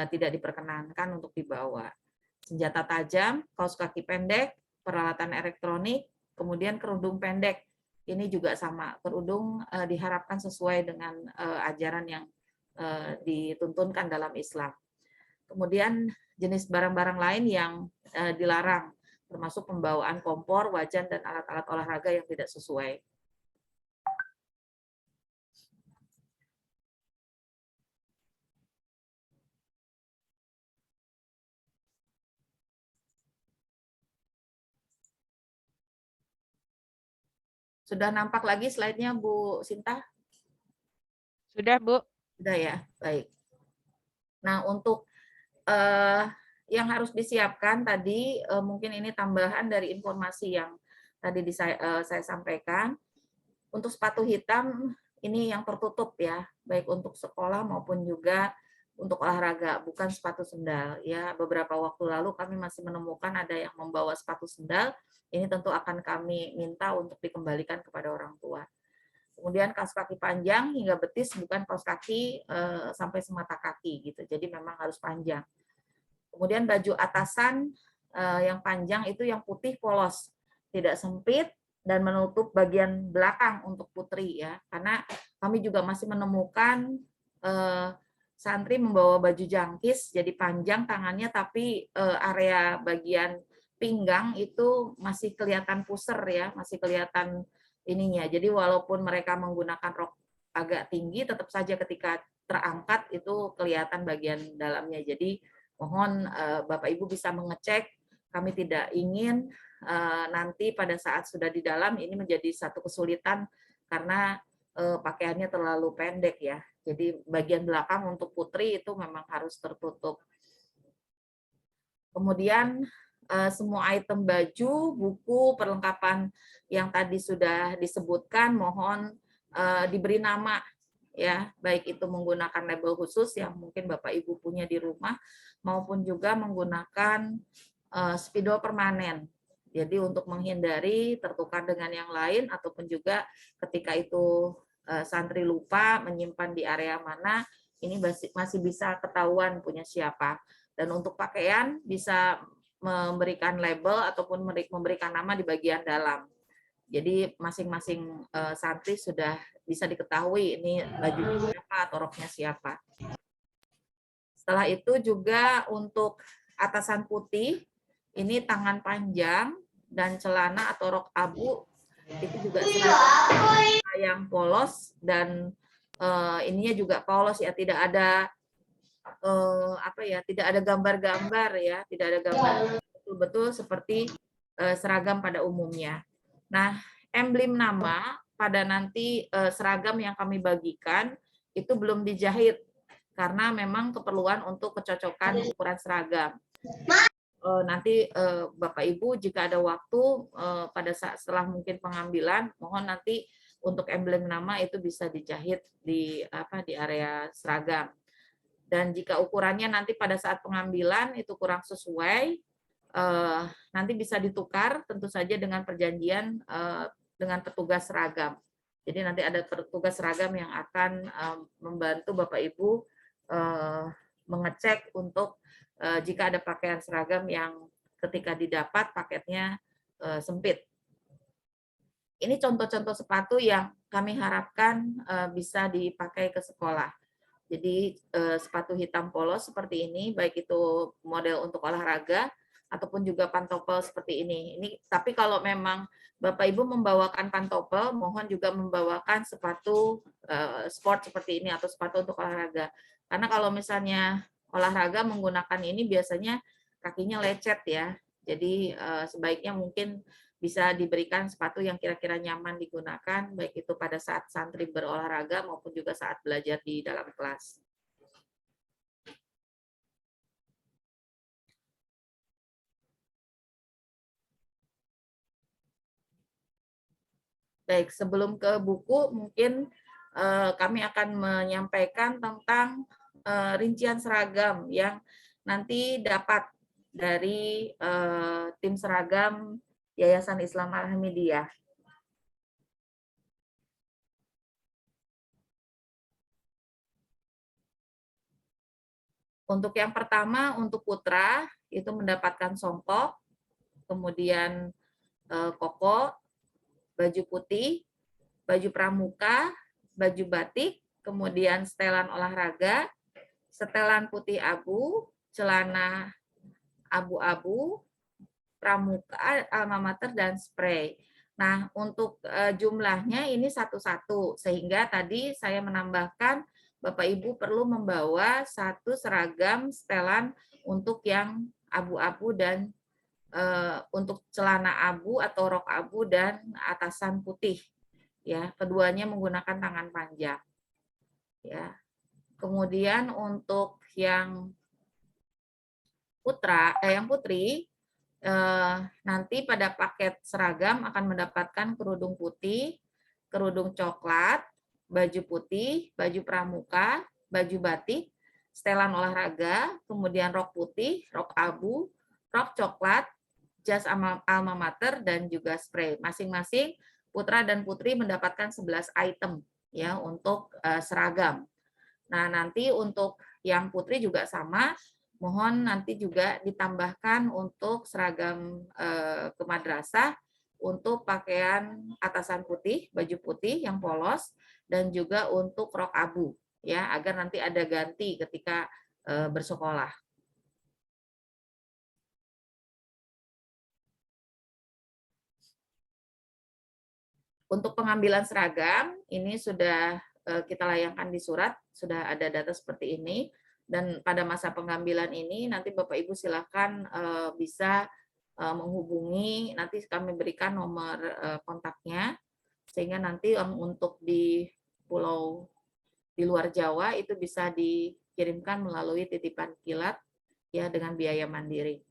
tidak diperkenankan untuk dibawa. Senjata tajam, kaos kaki pendek, peralatan elektronik, kemudian kerudung pendek. Ini juga sama, kerudung diharapkan sesuai dengan ajaran yang dituntunkan dalam Islam. Kemudian jenis barang-barang lain yang dilarang, termasuk pembawaan kompor, wajan, dan alat-alat olahraga yang tidak sesuai. Sudah nampak lagi slide-nya, Bu Sinta? Sudah, Bu. Sudah ya, baik. Nah, untuk yang harus disiapkan tadi, mungkin ini tambahan dari informasi yang tadi saya sampaikan. Untuk sepatu hitam, ini yang tertutup ya, baik untuk sekolah maupun juga untuk olahraga, bukan sepatu sendal. Ya, beberapa waktu lalu kami masih menemukan ada yang membawa sepatu sendal, ini tentu akan kami minta untuk dikembalikan kepada orang tua. Kemudian kaos kaki panjang hingga betis, bukan kaos kaki sampai semata kaki gitu. Jadi memang harus panjang. Kemudian baju atasan yang panjang itu yang putih polos, tidak sempit dan menutup bagian belakang untuk putri ya. Karena kami juga masih menemukan santri membawa baju jangkis jadi panjang tangannya tapi area bagian pinggang itu masih kelihatan puser ya, masih kelihatan ininya. Jadi walaupun mereka menggunakan rok agak tinggi, tetap saja ketika terangkat itu kelihatan bagian dalamnya. Jadi mohon Bapak Ibu bisa mengecek. Kami tidak ingin nanti pada saat sudah di dalam ini menjadi satu kesulitan karena pakaiannya terlalu pendek ya. Jadi bagian belakang untuk putri itu memang harus tertutup. Kemudian semua item baju, buku, perlengkapan yang tadi sudah disebutkan mohon diberi nama ya, baik itu menggunakan label khusus yang mungkin Bapak Ibu punya di rumah maupun juga menggunakan spidol permanen. Jadi untuk menghindari tertukar dengan yang lain ataupun juga ketika itu santri lupa menyimpan di area mana, ini masih bisa ketahuan punya siapa. Dan untuk pakaian bisa memberikan label ataupun memberikan nama di bagian dalam. Jadi masing-masing santri sudah bisa diketahui ini baju siapa atau roknya siapa. Setelah itu juga untuk atasan putih, ini tangan panjang dan celana atau rok abu itu juga yang polos dan ininya juga polos ya, tidak ada tidak ada gambar-gambar ya, tidak ada gambar, betul-betul seperti seragam pada umumnya. Nah, emblem nama pada nanti seragam yang kami bagikan itu belum dijahit karena memang keperluan untuk kecocokan ukuran seragam. Nanti Bapak Ibu jika ada waktu pada saat setelah mungkin pengambilan, mohon nanti untuk emblem nama itu bisa dijahit di area seragam. Dan jika ukurannya nanti pada saat pengambilan itu kurang sesuai, nanti bisa ditukar tentu saja dengan perjanjian dengan petugas seragam. Jadi nanti ada petugas seragam yang akan membantu Bapak Ibu mengecek untuk jika ada pakaian seragam yang ketika didapat paketnya sempit. Ini contoh-contoh sepatu yang kami harapkan bisa dipakai ke sekolah. Jadi sepatu hitam polos seperti ini, baik itu model untuk olahraga ataupun juga pantopel seperti ini. Tapi kalau memang Bapak Ibu membawakan pantopel, mohon juga membawakan sepatu sport seperti ini atau sepatu untuk olahraga. Karena kalau misalnya olahraga menggunakan ini biasanya kakinya lecet ya. Jadi sebaiknya mungkin bisa diberikan sepatu yang kira-kira nyaman digunakan, baik itu pada saat santri berolahraga maupun juga saat belajar di dalam kelas. Baik, sebelum ke buku mungkin kami akan menyampaikan tentang rincian seragam yang nanti dapat dari tim seragam Yayasan Islam Al-Hamidiyah. Untuk yang pertama, untuk putra, itu mendapatkan songkok, kemudian koko, baju putih, baju pramuka, baju batik, kemudian setelan olahraga, setelan putih abu, celana abu-abu, pramuka, alma mater, dan spray. Nah, untuk jumlahnya ini satu-satu, sehingga tadi saya menambahkan Bapak Ibu perlu membawa satu seragam setelan untuk yang abu-abu dan untuk celana abu atau rok abu dan atasan putih. Ya, keduanya menggunakan tangan panjang. Ya. Kemudian untuk yang yang putri, nanti pada paket seragam akan mendapatkan kerudung putih, kerudung coklat, baju putih, baju pramuka, baju batik, setelan olahraga, kemudian rok putih, rok abu, rok coklat, jas alma mater, dan juga spray. Masing-masing putra dan putri mendapatkan 11 item ya untuk seragam. Nah, nanti untuk yang putri juga sama, mohon nanti juga ditambahkan untuk seragam ke madrasah untuk pakaian atasan putih, baju putih yang polos, dan juga untuk rok abu ya, agar nanti ada ganti ketika bersekolah. Untuk pengambilan seragam, ini sudah kita layangkan di surat, sudah ada data seperti ini. Dan pada masa pengambilan ini, nanti Bapak Ibu silakan bisa menghubungi, nanti kami berikan nomor kontaknya, sehingga nanti untuk di pulau di luar Jawa itu bisa dikirimkan melalui titipan kilat ya dengan biaya mandiri.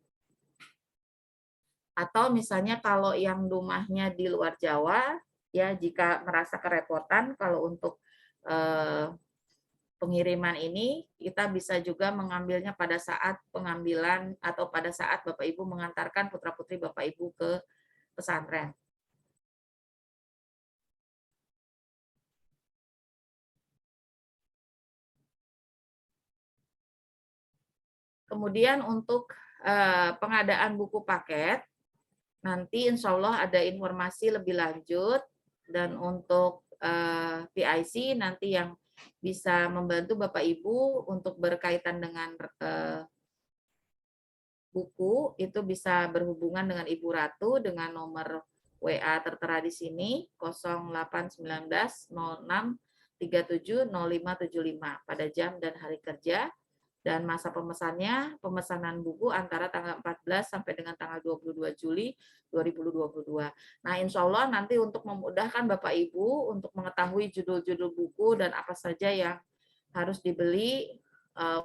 Atau misalnya kalau yang rumahnya di luar Jawa, ya jika merasa kerepotan kalau untuk pengiriman ini, kita bisa juga mengambilnya pada saat pengambilan atau pada saat Bapak Ibu mengantarkan putra-putri Bapak Ibu ke pesantren. Kemudian untuk pengadaan buku paket, nanti insya Allah ada informasi lebih lanjut, dan untuk PIC nanti yang bisa membantu Bapak Ibu untuk berkaitan dengan buku itu bisa berhubungan dengan Ibu Ratu dengan nomor WA tertera di sini 0819 06 37 0575 pada jam dan hari kerja. Dan masa pemesannya, pemesanan buku antara tanggal 14 sampai dengan tanggal 22 Juli 2022. Nah, insya Allah nanti untuk memudahkan Bapak Ibu untuk mengetahui judul-judul buku dan apa saja yang harus dibeli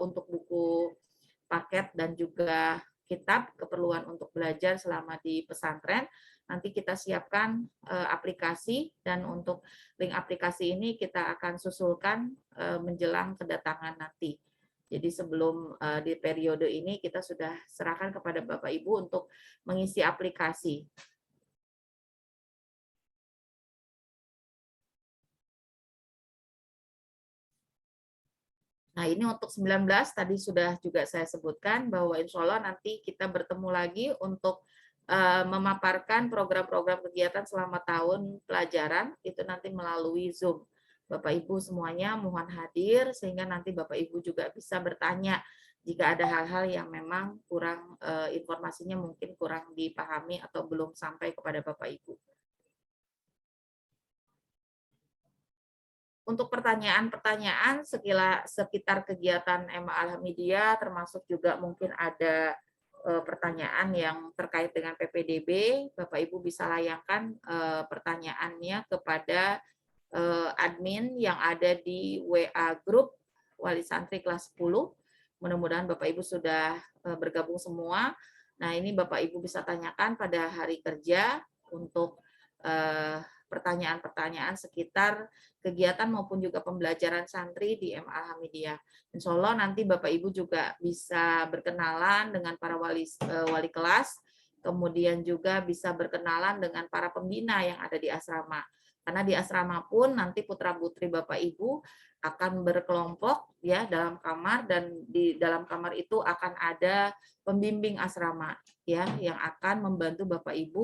untuk buku paket dan juga kitab keperluan untuk belajar selama di pesantren, nanti kita siapkan aplikasi, dan untuk link aplikasi ini kita akan susulkan menjelang kedatangan nanti. Jadi sebelum di periode ini kita sudah serahkan kepada Bapak Ibu untuk mengisi aplikasi. Nah, ini untuk 19 tadi sudah juga saya sebutkan bahwa insya Allah nanti kita bertemu lagi untuk memaparkan program-program kegiatan selama tahun pelajaran, itu nanti melalui Zoom. Bapak Ibu semuanya mohon hadir sehingga nanti Bapak Ibu juga bisa bertanya jika ada hal-hal yang memang kurang informasinya mungkin kurang dipahami atau belum sampai kepada Bapak Ibu. Untuk pertanyaan-pertanyaan sekitar kegiatan MA Al-Hamidiyah, termasuk juga mungkin ada pertanyaan yang terkait dengan PPDB, Bapak Ibu bisa layangkan pertanyaannya kepada admin yang ada di WA Group Wali Santri kelas 10. Mudah-mudahan Bapak Ibu sudah bergabung semua. Nah, ini Bapak Ibu bisa tanyakan pada hari kerja untuk pertanyaan-pertanyaan sekitar kegiatan maupun juga pembelajaran santri di MA Al-Hamidiyah. Insya Allah nanti Bapak Ibu juga bisa berkenalan dengan para wali kelas, kemudian juga bisa berkenalan dengan para pembina yang ada di asrama. Karena di asrama pun nanti putra-putri Bapak Ibu akan berkelompok ya dalam kamar, dan di dalam kamar itu akan ada pembimbing asrama ya yang akan membantu Bapak Ibu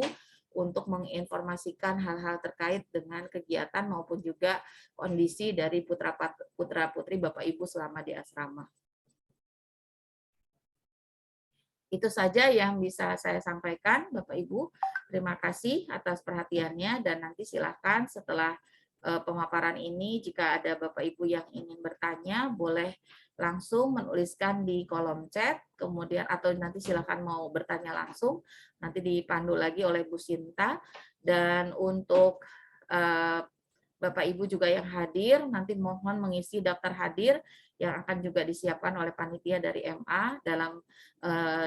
untuk menginformasikan hal-hal terkait dengan kegiatan maupun juga kondisi dari putra-putri Bapak Ibu selama di asrama. Itu saja yang bisa saya sampaikan, Bapak Ibu. Terima kasih atas perhatiannya, dan nanti silakan setelah pemaparan ini, jika ada Bapak Ibu yang ingin bertanya, boleh langsung menuliskan di kolom chat, kemudian atau nanti silakan mau bertanya langsung, nanti dipandu lagi oleh Bu Sinta. Dan untuk Bapak Ibu juga yang hadir, nanti mohon mengisi daftar hadir yang akan juga disiapkan oleh panitia dari MA. Dalam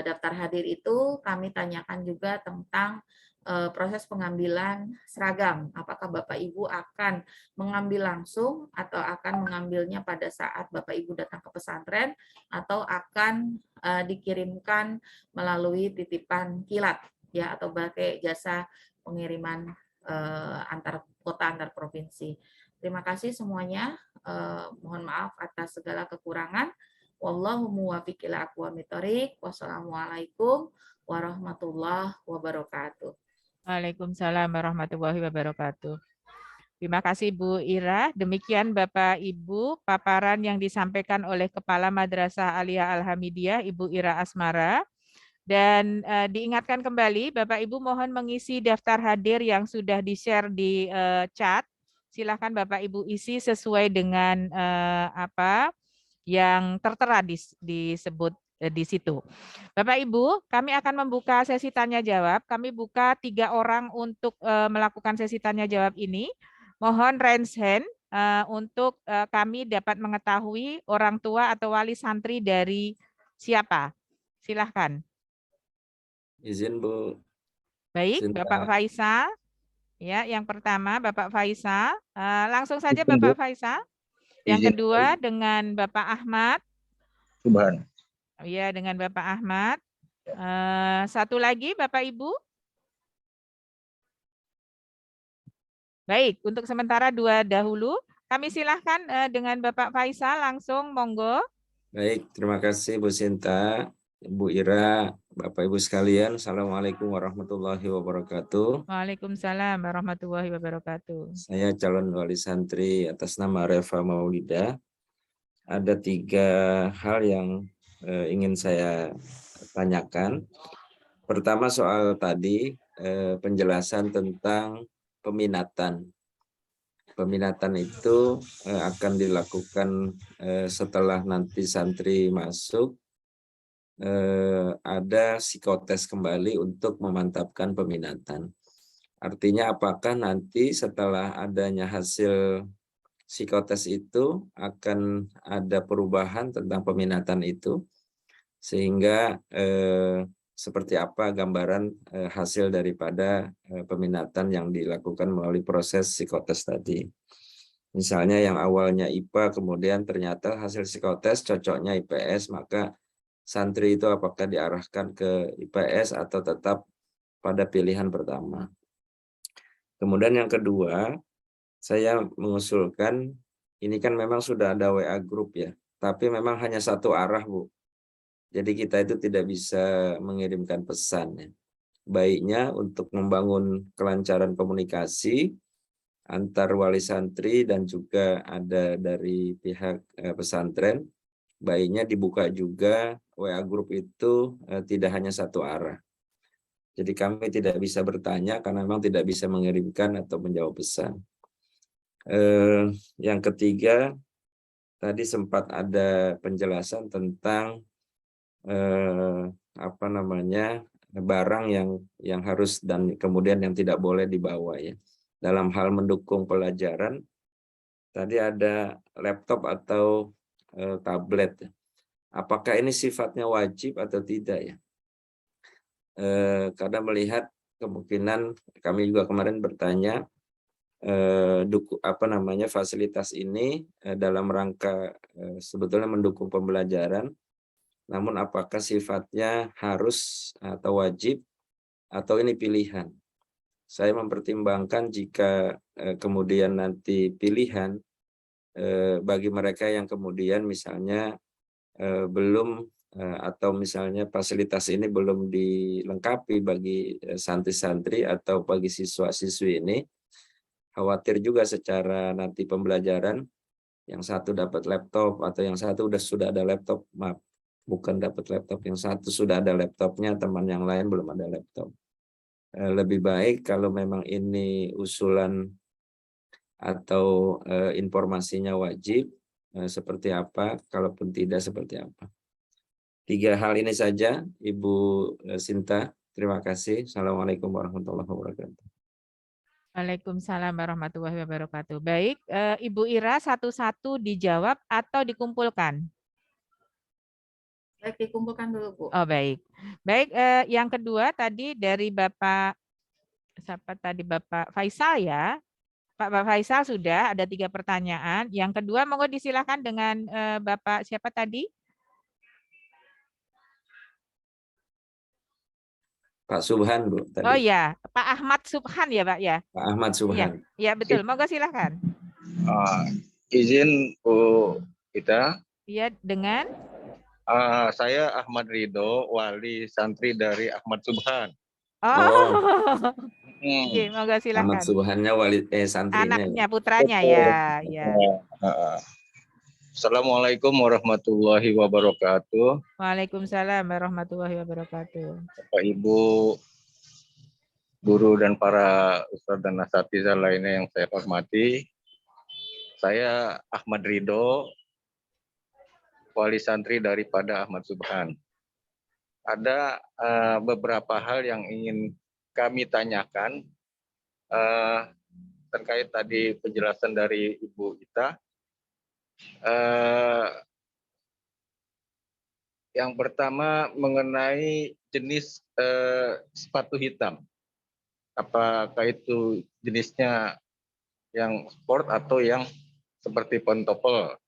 daftar hadir itu kami tanyakan juga tentang proses pengambilan seragam. Apakah Bapak Ibu akan mengambil langsung atau akan mengambilnya pada saat Bapak Ibu datang ke pesantren, atau akan dikirimkan melalui titipan kilat ya, atau pakai jasa pengiriman antar kota, antar provinsi. Terima kasih semuanya. Mohon maaf atas segala kekurangan. Wallahu muwaffiq ila aqwamit thoriq. Wassalamualaikum warahmatullahi wabarakatuh. Waalaikumsalam warahmatullahi wabarakatuh. Terima kasih Bu Ira. Demikian Bapak Ibu paparan yang disampaikan oleh Kepala Madrasah Aliyah Al-Hamidiyah Ibu Ira Asmara. Dan diingatkan kembali, Bapak Ibu mohon mengisi daftar hadir yang sudah di-share di chat. Silakan Bapak Ibu isi sesuai dengan apa yang tertera disebut di situ. Bapak Ibu, kami akan membuka sesi tanya jawab. Kami buka 3 orang untuk melakukan sesi tanya jawab ini. Mohon raise hand untuk kami dapat mengetahui orang tua atau wali santri dari siapa. Silahkan. Izin Bu. Baik, Sinta. Bapak Faisal. Ya, yang pertama Bapak Faisal. Langsung saja Izin, Bapak Bu. Faisal. Yang Izin, kedua dengan Bapak Ahmad. Subhan. Ya, dengan Bapak Ahmad. Satu lagi Bapak Ibu. Baik, untuk sementara 2 dahulu. Kami silahkan dengan Bapak Faisal langsung, monggo. Baik, terima kasih Bu Sinta, Bu Ira, Bapak Ibu sekalian. Assalamualaikum warahmatullahi wabarakatuh. Waalaikumsalam warahmatullahi wabarakatuh. Saya calon wali santri atas nama Reva Maulida. Ada 3 hal yang ingin saya tanyakan. Pertama soal tadi penjelasan tentang peminatan. Peminatan itu akan dilakukan setelah nanti santri masuk, ada psikotes kembali untuk memantapkan peminatan. Artinya apakah nanti setelah adanya hasil psikotes itu akan ada perubahan tentang peminatan itu, sehingga seperti apa gambaran hasil daripada peminatan yang dilakukan melalui proses psikotes tadi. Misalnya yang awalnya IPA, kemudian ternyata hasil psikotes cocoknya IPS, maka santri itu apakah diarahkan ke IPS atau tetap pada pilihan pertama. Kemudian yang kedua, saya mengusulkan, ini kan memang sudah ada WA group ya, tapi memang hanya satu arah Bu. Jadi kita itu tidak bisa mengirimkan pesan. Ya. Baiknya untuk membangun kelancaran komunikasi antar wali santri dan juga ada dari pihak pesantren, baiknya dibuka juga WA group itu tidak hanya satu arah. Jadi kami tidak bisa bertanya karena memang tidak bisa mengirimkan atau menjawab pesan. Yang ketiga, tadi sempat ada penjelasan tentang barang yang harus dan kemudian yang tidak boleh dibawa ya. Dalam hal mendukung pelajaran, tadi ada laptop atau tablet. Apakah ini sifatnya wajib atau tidak ya? Karena melihat kemungkinan, kami juga kemarin bertanya, fasilitas ini dalam rangka sebetulnya mendukung pembelajaran, namun apakah sifatnya harus atau wajib atau ini pilihan? Saya mempertimbangkan jika kemudian nanti pilihan bagi mereka yang kemudian misalnya belum atau misalnya fasilitas ini belum dilengkapi bagi santri-santri atau bagi siswa-siswi ini, khawatir juga secara nanti pembelajaran yang satu dapat laptop atau yang satu sudah ada laptop, maaf, bukan dapat laptop, yang satu sudah ada laptopnya, teman yang lain belum ada laptop. Lebih baik kalau memang ini usulan atau informasinya wajib, seperti apa, kalaupun tidak seperti apa. 3 hal ini saja, Ibu Sinta. Terima kasih. Assalamualaikum warahmatullahi wabarakatuh. Waalaikumsalam warahmatullahi wabarakatuh. Baik, Ibu Ira satu-satu dijawab atau dikumpulkan? Baik, dikumpulkan dulu, Bu. Oh, baik. Baik, yang kedua tadi dari Bapak, siapa tadi, Bapak Faisal ya. Pak Faisal sudah ada 3 pertanyaan. Yang kedua monggo disilakan dengan Bapak siapa tadi? Pak Subhan, Bu. Tadi. Oh ya, Pak Ahmad Subhan ya, Pak ya. Pak Ahmad Iya, Subhan. ya betul. Monggo silakan. Izin Bu Ita. Iya, dengan Saya Ahmad Ridho, wali santri dari Ahmad Subhan. Oh. Oke, monggo Ahmad silakan. Subhannya santrinya. Anaknya, putranya ya. Ya. Assalamualaikum warahmatullahi wabarakatuh. Waalaikumsalam warahmatullahi wabarakatuh. Bapak Ibu guru dan para ustadz dan asatidzah lainnya yang saya hormati. Saya Ahmad Ridho, wali santri daripada Ahmad Subhan. Ada beberapa hal yang ingin kami tanyakan terkait tadi penjelasan dari Ibu Ita. Yang pertama mengenai jenis sepatu hitam. Apakah itu jenisnya yang sport atau yang seperti pentopel?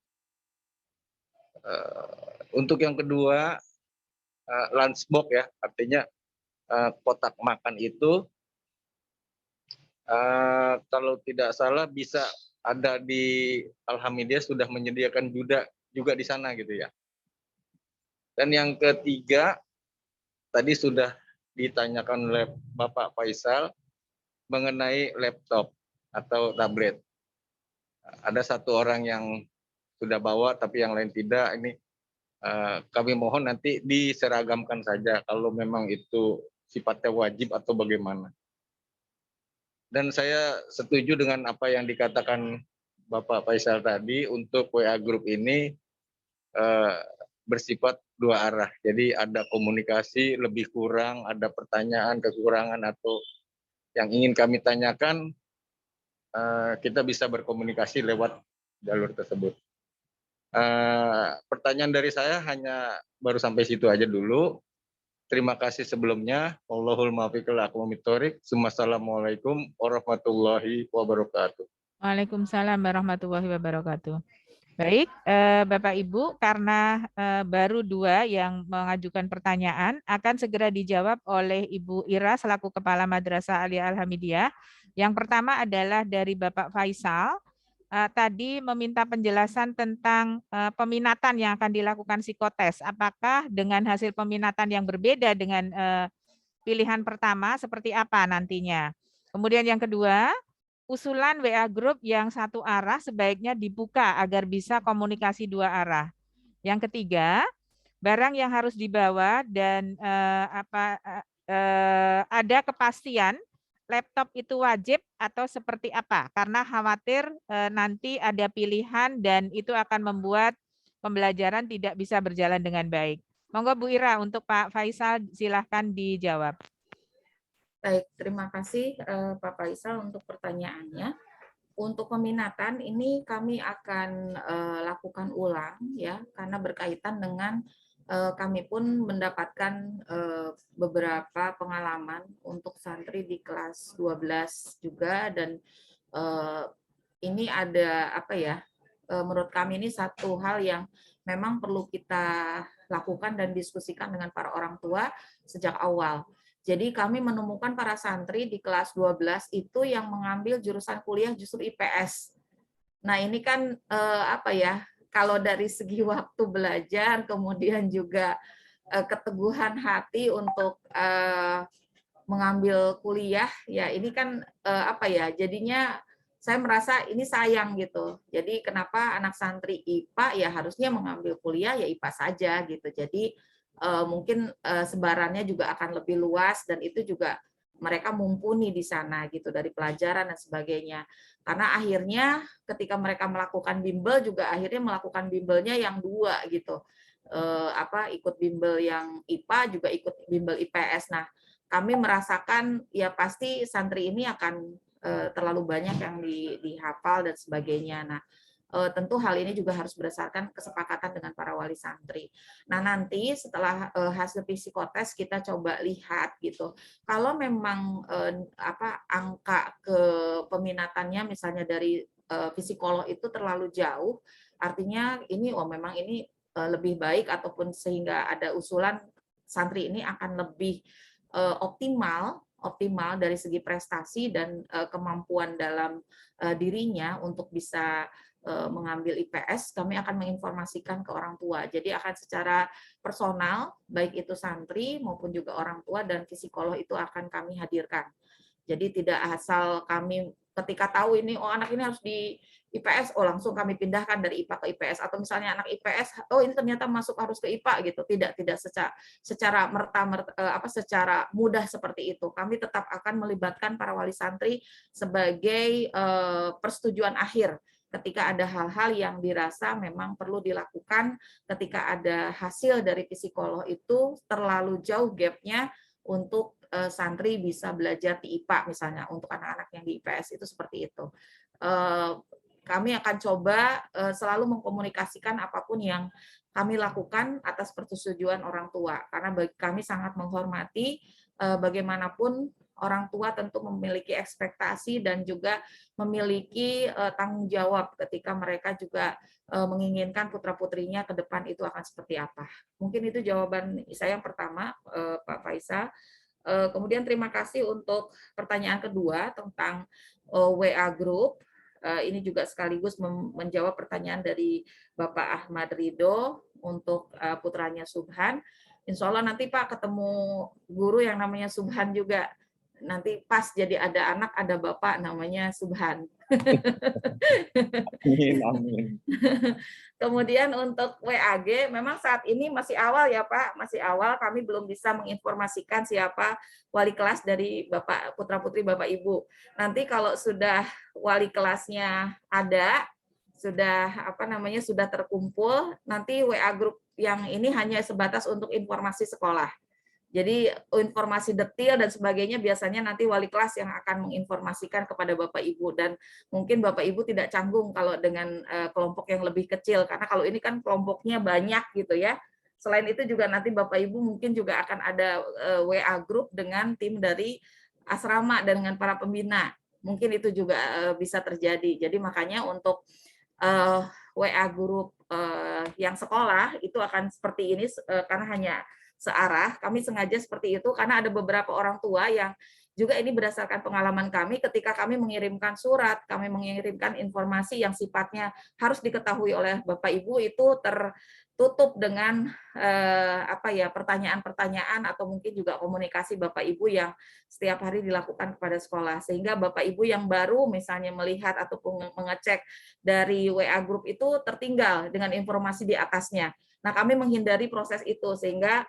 Untuk yang kedua, lunchbox ya, artinya kotak makan itu kalau tidak salah bisa ada di Alhamdulillah sudah menyediakan juga di sana gitu ya. Dan yang ketiga, tadi sudah ditanyakan oleh Bapak Faisal mengenai laptop atau tablet. Ada satu orang yang sudah bawa tapi yang lain tidak. Ini kami mohon nanti diseragamkan saja kalau memang itu sifatnya wajib atau bagaimana. Dan saya setuju dengan apa yang dikatakan Bapak Faisal tadi, untuk WA Group ini bersifat dua arah. Jadi ada komunikasi lebih kurang, ada pertanyaan, kekurangan atau yang ingin kami tanyakan, kita bisa berkomunikasi lewat jalur tersebut. Pertanyaan dari saya hanya baru sampai situ aja dulu. Terima kasih sebelumnya. Wallahul muwaffiq ila aqwamit thoriq. Assalamualaikum warahmatullahi wabarakatuh. Waalaikumsalam warahmatullahi wabarakatuh. Baik, Bapak Ibu, karena baru 2 yang mengajukan pertanyaan, akan segera dijawab oleh Ibu Ira selaku Kepala Madrasah Aliyah Al-Hamidiyah. Yang pertama adalah dari Bapak Faisal. Tadi meminta penjelasan tentang peminatan yang akan dilakukan psikotes. Apakah dengan hasil peminatan yang berbeda dengan pilihan pertama, seperti apa nantinya? Kemudian yang kedua, usulan WA Group yang satu arah sebaiknya dibuka agar bisa komunikasi 2 arah. Yang ketiga, barang yang harus dibawa dan ada kepastian laptop itu wajib atau seperti apa? Karena khawatir nanti ada pilihan dan itu akan membuat pembelajaran tidak bisa berjalan dengan baik. Monggo Bu Ira, untuk Pak Faisal silahkan dijawab. Baik, terima kasih Pak Faisal untuk pertanyaannya. Untuk peminatan ini kami akan lakukan ulang ya, karena berkaitan dengan kami pun mendapatkan beberapa pengalaman untuk santri di kelas 12 juga, dan Ini ada apa ya? Menurut kami ini satu hal yang memang perlu kita lakukan dan diskusikan dengan para orang tua sejak awal. Jadi kami menemukan para santri di kelas 12 itu yang mengambil jurusan kuliah justru IPS. Nah, ini kan apa ya? Kalau dari segi waktu belajar, kemudian juga keteguhan hati untuk mengambil kuliah, ya ini kan apa ya? Jadinya saya merasa ini sayang gitu. Jadi kenapa anak santri IPA ya harusnya mengambil kuliah ya IPA saja gitu. Jadi mungkin sebarannya juga akan lebih luas dan itu juga mereka mumpuni di sana gitu dari pelajaran dan sebagainya. Karena akhirnya ketika mereka melakukan bimbel juga akhirnya melakukan bimbelnya yang dua gitu. Ikut bimbel yang IPA juga ikut bimbel IPS. Nah, kami merasakan ya pasti santri ini akan terlalu banyak yang dihafal dan sebagainya. Nah, tentu hal ini juga harus berdasarkan kesepakatan dengan para wali santri. Nah, nanti setelah hasil psikotes kita coba lihat gitu. Kalau memang angka peminatannya misalnya dari psikolog itu terlalu jauh, artinya ini memang ini lebih baik ataupun sehingga ada usulan santri ini akan lebih optimal dari segi prestasi dan kemampuan dalam dirinya untuk bisa mengambil IPS, kami akan menginformasikan ke orang tua. Jadi akan secara personal, baik itu santri maupun juga orang tua dan psikolog itu akan kami hadirkan. Jadi tidak asal kami ketika tahu ini, oh anak ini harus di IPS, oh langsung kami pindahkan dari IPA ke IPS, atau misalnya anak IPS, oh ini ternyata masuk harus ke IPA gitu, tidak secara secara mudah seperti itu. Kami tetap akan melibatkan para wali santri sebagai persetujuan akhir ketika ada hal-hal yang dirasa memang perlu dilakukan ketika ada hasil dari psikolog itu terlalu jauh gapnya untuk santri bisa belajar di IPA misalnya, untuk anak-anak yang di IPS itu seperti itu. Kami akan coba selalu mengkomunikasikan apapun yang kami lakukan atas persetujuan orang tua, karena bagi kami sangat menghormati bagaimanapun orang tua tentu memiliki ekspektasi dan juga memiliki tanggung jawab ketika mereka juga menginginkan putra-putrinya ke depan itu akan seperti apa. Mungkin itu jawaban saya yang pertama, Pak Faisal. Kemudian terima kasih untuk pertanyaan kedua tentang WA Group. Ini juga sekaligus menjawab pertanyaan dari Bapak Ahmad Ridho untuk putranya Subhan. Insya Allah nanti Pak ketemu guru yang namanya Subhan juga. Nanti pas jadi ada anak, ada bapak namanya Subhan. Amin. Kemudian untuk WAG, memang saat ini masih awal ya Pak, masih awal, kami belum bisa menginformasikan siapa wali kelas dari Bapak putra-putri Bapak Ibu. Nanti kalau sudah wali kelasnya ada, sudah sudah terkumpul, nanti WA grup yang ini hanya sebatas untuk informasi sekolah. Jadi informasi detail dan sebagainya biasanya nanti wali kelas yang akan menginformasikan kepada Bapak Ibu, dan mungkin Bapak Ibu tidak canggung kalau dengan kelompok yang lebih kecil, karena kalau ini kan kelompoknya banyak gitu ya. Selain itu juga nanti Bapak Ibu mungkin juga akan ada WA group dengan tim dari asrama dan dengan para pembina. Mungkin itu juga bisa terjadi. Jadi makanya untuk WA group yang sekolah itu akan seperti ini karena hanya searah. Kami sengaja seperti itu karena ada beberapa orang tua yang juga ini berdasarkan pengalaman kami ketika kami mengirimkan surat, kami mengirimkan informasi yang sifatnya harus diketahui oleh Bapak Ibu itu tertutup dengan pertanyaan-pertanyaan atau mungkin juga komunikasi Bapak Ibu yang setiap hari dilakukan kepada sekolah, sehingga Bapak Ibu yang baru misalnya melihat ataupun mengecek dari WA group itu tertinggal dengan informasi di atasnya. Nah, kami menghindari proses itu sehingga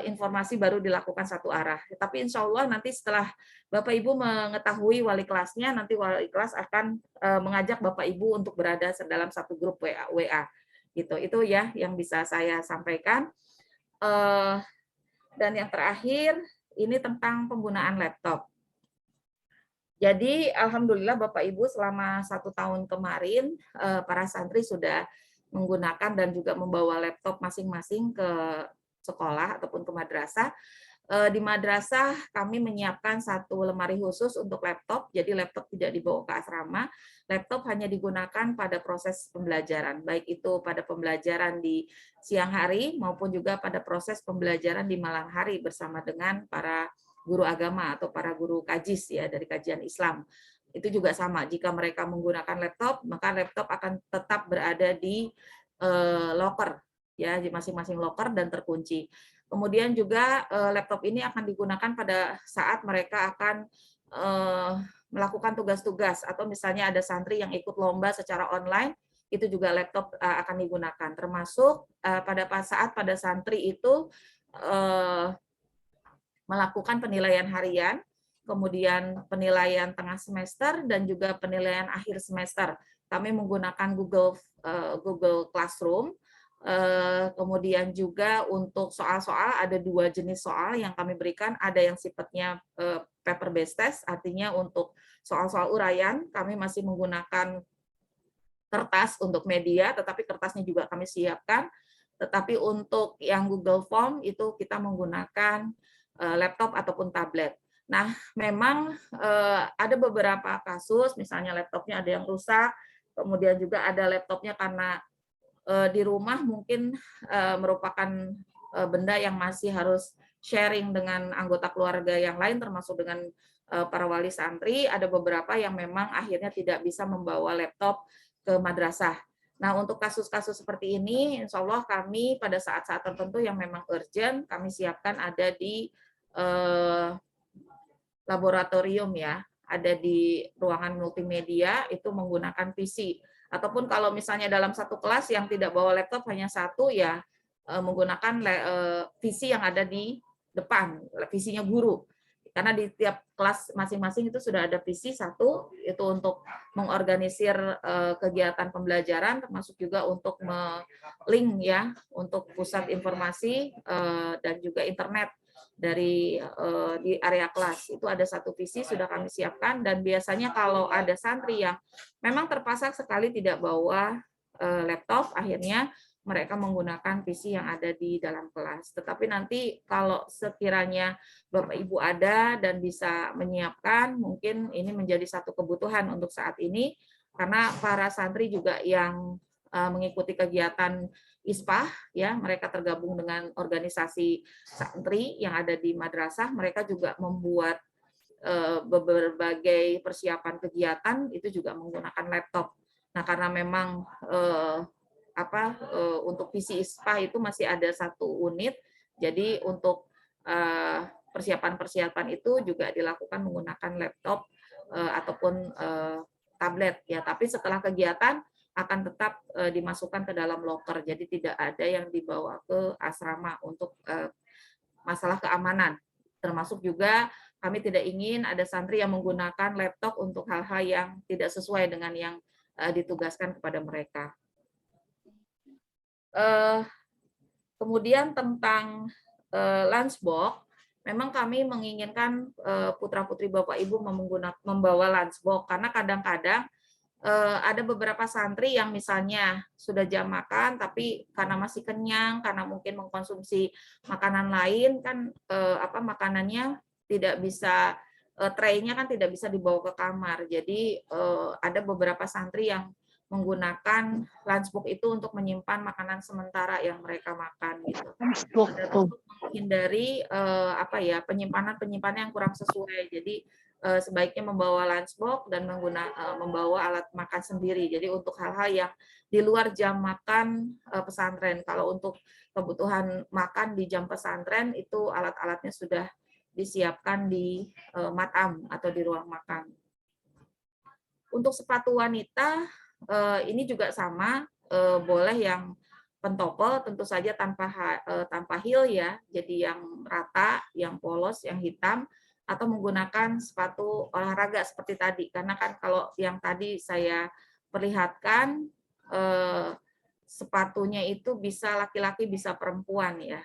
informasi baru dilakukan satu arah. Tapi insya Allah nanti setelah Bapak Ibu mengetahui wali kelasnya, nanti wali kelas akan mengajak Bapak Ibu untuk berada dalam satu grup WA. Gitu. Itu ya yang bisa saya sampaikan. Dan yang terakhir ini tentang penggunaan laptop. Jadi alhamdulillah Bapak Ibu selama 1 tahun kemarin para santri sudah menggunakan dan juga membawa laptop masing-masing ke sekolah ataupun ke madrasah. Di madrasah kami menyiapkan satu lemari khusus untuk laptop, jadi laptop tidak dibawa ke asrama. Laptop hanya digunakan pada proses pembelajaran, baik itu pada pembelajaran di siang hari maupun juga pada proses pembelajaran di malam hari bersama dengan para guru agama atau para guru kajis ya dari kajian Islam. Itu juga sama, jika mereka menggunakan laptop, maka laptop akan tetap berada di locker ya, di masing-masing locker dan terkunci. Kemudian juga laptop ini akan digunakan pada saat mereka akan melakukan tugas-tugas atau misalnya ada santri yang ikut lomba secara online, itu juga laptop akan digunakan. Termasuk pada saat pada santri itu melakukan penilaian harian, kemudian penilaian tengah semester dan juga penilaian akhir semester. Kami menggunakan Google Classroom. Kemudian juga untuk soal-soal ada 2 jenis soal yang kami berikan, ada yang sifatnya paper based test, artinya untuk soal-soal uraian kami masih menggunakan kertas untuk media, tetapi kertasnya juga kami siapkan. Tetapi untuk yang Google Form itu kita menggunakan laptop ataupun tablet. Nah, memang ada beberapa kasus, misalnya laptopnya ada yang rusak, kemudian juga ada laptopnya karena di rumah mungkin merupakan benda yang masih harus sharing dengan anggota keluarga yang lain, termasuk dengan para wali santri. Ada beberapa yang memang akhirnya tidak bisa membawa laptop ke madrasah. Nah, untuk kasus-kasus seperti ini, insya Allah kami pada saat-saat tertentu yang memang urgent, kami siapkan ada di laboratorium ya, ada di ruangan multimedia, itu menggunakan PC. Ataupun kalau misalnya dalam satu kelas yang tidak bawa laptop hanya satu, ya menggunakan PC yang ada di depan, PC-nya guru. Karena di tiap kelas masing-masing itu sudah ada PC satu, itu untuk mengorganisir kegiatan pembelajaran, termasuk juga untuk link ya, untuk pusat informasi dan juga internet dari di area kelas. Itu ada satu PC sudah kami siapkan, dan biasanya kalau ada santri yang memang terpaksa sekali tidak bawa laptop, akhirnya mereka menggunakan PC yang ada di dalam kelas. Tetapi nanti kalau sekiranya Bapak Ibu ada dan bisa menyiapkan, mungkin ini menjadi satu kebutuhan untuk saat ini, karena para santri juga yang mengikuti kegiatan ISPAH, ya, mereka tergabung dengan organisasi santri yang ada di madrasah, mereka juga membuat berbagai persiapan kegiatan itu juga menggunakan laptop. Nah, karena memang untuk PC ISPAH itu masih ada satu unit, jadi untuk persiapan-persiapan itu juga dilakukan menggunakan laptop ataupun tablet ya. Tapi setelah kegiatan akan tetap dimasukkan ke dalam loker, jadi tidak ada yang dibawa ke asrama untuk masalah keamanan. Termasuk juga kami tidak ingin ada santri yang menggunakan laptop untuk hal-hal yang tidak sesuai dengan yang ditugaskan kepada mereka. Kemudian tentang lunchbox, memang kami menginginkan putra-putri Bapak Ibu membawa lunchbox, karena kadang-kadang ada beberapa santri yang misalnya sudah jam makan, tapi karena masih kenyang, karena mungkin mengkonsumsi makanan lain, kan makanannya tidak bisa, tray-nya kan tidak bisa dibawa ke kamar. Jadi ada beberapa santri yang menggunakan lunchbox itu untuk menyimpan makanan sementara yang mereka makan gitu. Untuk menghindari penyimpanan yang kurang sesuai. Jadi sebaiknya membawa lunchbox dan membawa alat makan sendiri. Jadi untuk hal-hal yang di luar jam makan pesantren. Kalau untuk kebutuhan makan di jam pesantren itu alat-alatnya sudah disiapkan di matam atau di ruang makan. Untuk sepatu wanita ini juga sama, boleh yang pentopel, tentu saja tanpa heel ya, jadi yang rata, yang polos, yang hitam, atau menggunakan sepatu olahraga seperti tadi. Karena kan kalau yang tadi saya perlihatkan, sepatunya itu bisa laki-laki, bisa perempuan ya.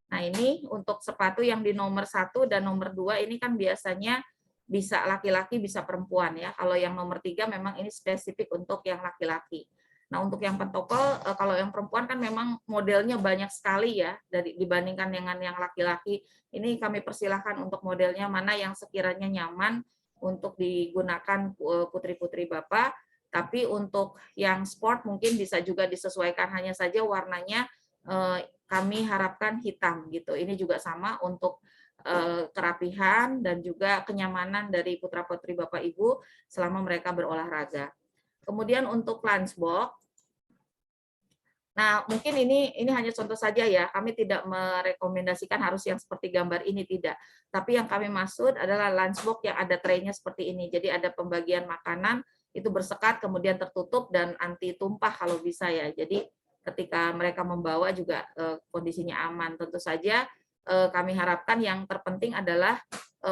Nah, ini untuk sepatu yang di nomor 1 dan nomor 2 ini kan biasanya bisa laki-laki, bisa perempuan ya. Kalau yang nomor 3 memang ini spesifik untuk yang laki-laki. Nah, untuk yang pentopel, kalau yang perempuan kan memang modelnya banyak sekali ya, dibandingkan dengan yang laki-laki. Ini kami persilahkan untuk modelnya mana yang sekiranya nyaman untuk digunakan putri-putri Bapak. Tapi untuk yang sport mungkin bisa juga disesuaikan, hanya saja warnanya kami harapkan hitam gitu. Ini juga sama untuk kerapihan dan juga kenyamanan dari putra-putri Bapak Ibu selama mereka berolahraga. Kemudian untuk lunchbox, nah mungkin ini hanya contoh saja ya, kami tidak merekomendasikan harus yang seperti gambar ini, tidak. Tapi yang kami maksud adalah lunchbox yang ada traynya seperti ini. Jadi ada pembagian makanan, itu bersekat, kemudian tertutup dan anti tumpah kalau bisa ya. Jadi ketika mereka membawa juga kondisinya aman. Tentu saja kami harapkan yang terpenting adalah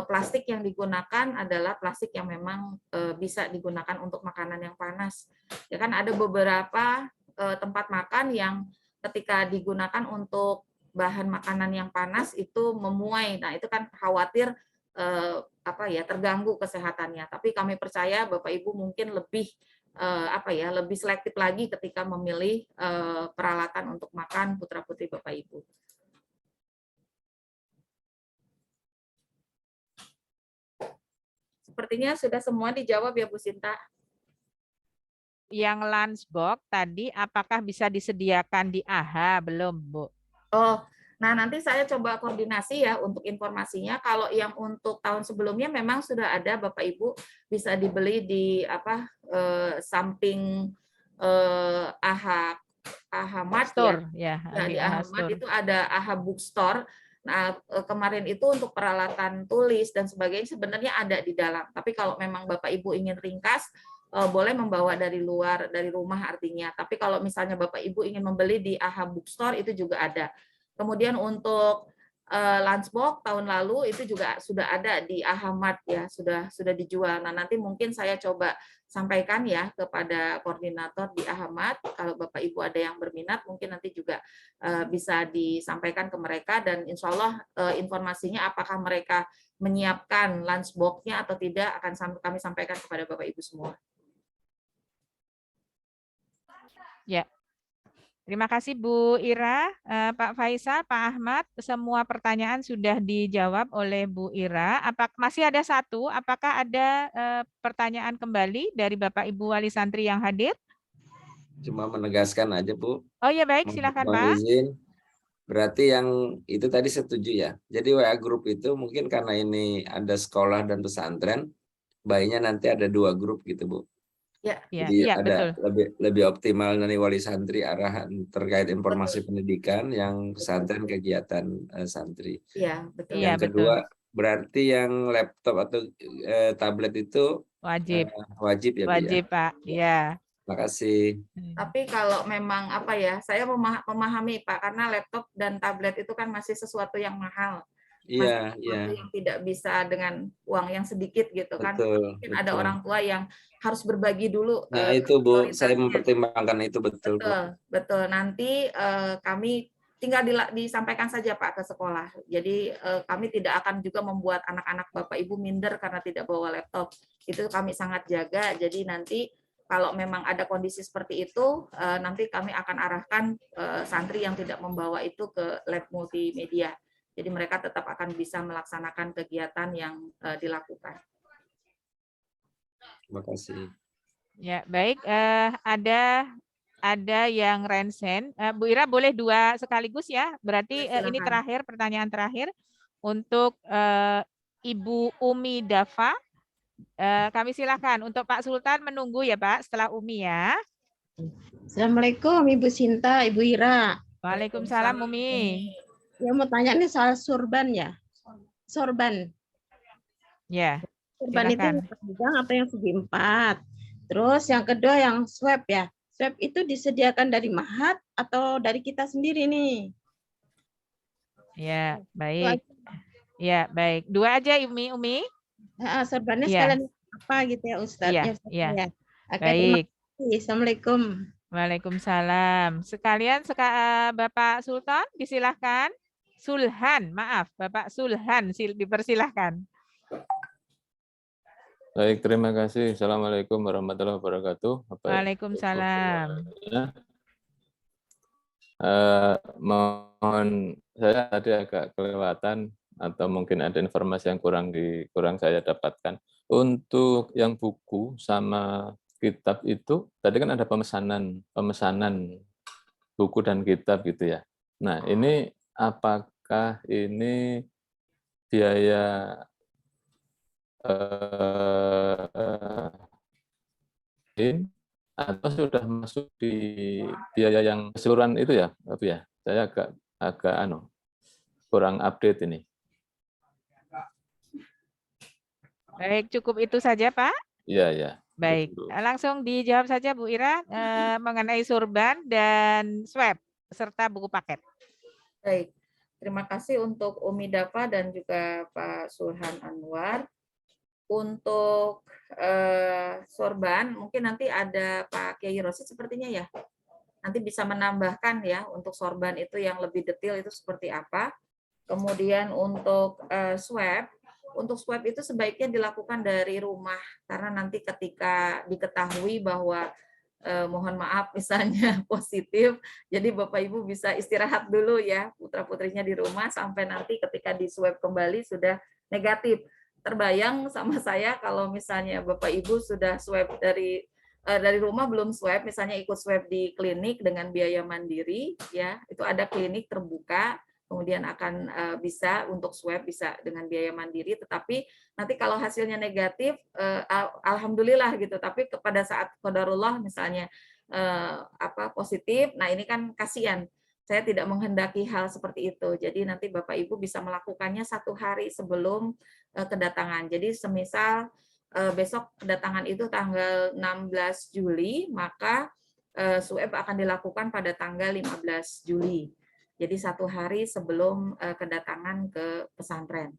plastik yang digunakan adalah plastik yang memang bisa digunakan untuk makanan yang panas. Ya kan ada beberapa tempat makan yang ketika digunakan untuk bahan makanan yang panas itu memuai. Nah, itu kan khawatir terganggu kesehatannya. Tapi kami percaya Bapak Ibu mungkin lebih lebih selektif lagi ketika memilih peralatan untuk makan putra-putri Bapak Ibu. Sepertinya sudah semua dijawab ya Bu Sinta. Yang lunchbox tadi apakah bisa disediakan di AHA? Belum, Bu. Oh, nah nanti saya coba koordinasi ya untuk informasinya. Kalau yang untuk tahun sebelumnya memang sudah ada Bapak Ibu, bisa dibeli di samping AHA Mart Store, ya. ya Di AHA Mart itu ada AHA Bookstore. Nah, kemarin itu untuk peralatan tulis dan sebagainya sebenarnya ada di dalam. Tapi kalau memang Bapak Ibu ingin ringkas, boleh membawa dari luar, dari rumah artinya. Tapi kalau misalnya Bapak Ibu ingin membeli di AHA Bookstore, itu juga ada. Kemudian untuk lunchbox tahun lalu itu juga sudah ada di AHA Mart ya, sudah dijual. Nah, nanti mungkin saya coba sampaikan ya kepada koordinator di AHA Mart. Kalau Bapak Ibu ada yang berminat, mungkin nanti juga bisa disampaikan ke mereka dan insya Allah informasinya apakah mereka menyiapkan lunchbox-nya atau tidak akan kami sampaikan kepada Bapak Ibu semua. Ya. Terima kasih Bu Ira, Pak Faisal, Pak Ahmad, semua pertanyaan sudah dijawab oleh Bu Ira. Masih ada satu, apakah ada pertanyaan kembali dari Bapak Ibu wali santri yang hadir? Cuma menegaskan aja Bu. Oh ya baik, silakan Pak. Izin. Berarti yang itu tadi setuju ya. Jadi WA grup itu mungkin karena ini ada sekolah dan pesantren, baiknya nanti ada 2 grup gitu Bu. Ya, jadi ya, ada betul. lebih optimal dari wali santri arahan terkait informasi pendidikan, yang pesantren kegiatan santri. Iya, betul. Yang kedua berarti yang laptop atau tablet itu wajib ya Bu ya? Wajib Pak, iya. Terima kasih. Tapi kalau memang saya memahami Pak, karena laptop dan tablet itu kan masih sesuatu yang mahal. Iya, yang tidak bisa dengan uang yang sedikit gitu kan. Betul, Mungkin ada orang tua yang harus berbagi dulu. Nah itu Bu, saya mempertimbangkan itu betul. Betul. Nanti kami tinggal disampaikan saja Pak ke sekolah. Jadi kami tidak akan juga membuat anak-anak Bapak Ibu minder karena tidak bawa laptop. Itu kami sangat jaga. Jadi nanti kalau memang ada kondisi seperti itu, nanti kami akan arahkan santri yang tidak membawa itu ke lab multimedia. Jadi mereka tetap akan bisa melaksanakan kegiatan yang dilakukan. Terima kasih. Ya, baik. Ada yang Rensen. Bu Ira boleh 2 sekaligus ya? Berarti ini terakhir, pertanyaan terakhir untuk Ibu Umi Dafa. Kami silakan untuk Pak Sultan menunggu ya Pak setelah Umi ya. Assalamualaikum Ibu Sinta, Ibu Ira. Waalaikumsalam Umi. Ya mau tanya nih soal sorban ya. Sorban. Ya. Sorban itu yang panjang atau yang segi 4? Terus yang kedua yang swab ya. Swab itu disediakan dari Mahat atau dari kita sendiri nih? Ya, baik. Ya, baik. 2 aja Umi. Sorbannya sekalian apa gitu ya Ustadz? Iya. Baik. Assalamualaikum. Waalaikumsalam. Sekalian Bapak Sultan disilahkan. Sulhan, maaf Bapak Sulhan dipersilahkan. Baik, terima kasih. Assalamualaikum warahmatullahi wabarakatuh. Waalaikumsalam. Mohon saya tadi agak kelewatan atau mungkin ada informasi yang kurang saya dapatkan. Untuk yang buku sama kitab itu tadi kan ada pemesanan buku dan kitab gitu ya. Nah, ini apakah ini biaya atau sudah masuk di biaya yang keseluruhan itu ya, Bapak ya? Saya agak kurang update ini. Baik, cukup itu saja, Pak. Iya, ya. Baik, langsung dijawab saja Bu Ira mengenai surban dan swab serta buku paket. Baik, terima kasih untuk Umi Dafa dan juga Pak Surhan Anwar. Untuk sorban, mungkin nanti ada Pak Kiai Rosid sepertinya ya. Nanti bisa menambahkan ya untuk sorban itu yang lebih detail itu seperti apa. Kemudian untuk swab itu sebaiknya dilakukan dari rumah karena nanti ketika diketahui bahwa mohon maaf misalnya positif, jadi Bapak Ibu bisa istirahat dulu ya putra-putrinya di rumah sampai nanti ketika di swab kembali sudah negatif. Terbayang sama saya kalau misalnya Bapak Ibu sudah swab dari rumah belum swab, misalnya ikut swab di klinik dengan biaya mandiri, ya itu ada klinik terbuka, kemudian akan bisa untuk swab bisa dengan biaya mandiri, tetapi nanti kalau hasilnya negatif, alhamdulillah gitu. Tapi pada saat qadarullah misalnya positif, nah ini kan kasihan. Saya tidak menghendaki hal seperti itu. Jadi nanti Bapak Ibu bisa melakukannya 1 hari sebelum kedatangan. Jadi semisal besok kedatangan itu tanggal 16 Juli, maka swab akan dilakukan pada tanggal 15 Juli. Jadi 1 hari sebelum kedatangan ke pesantren,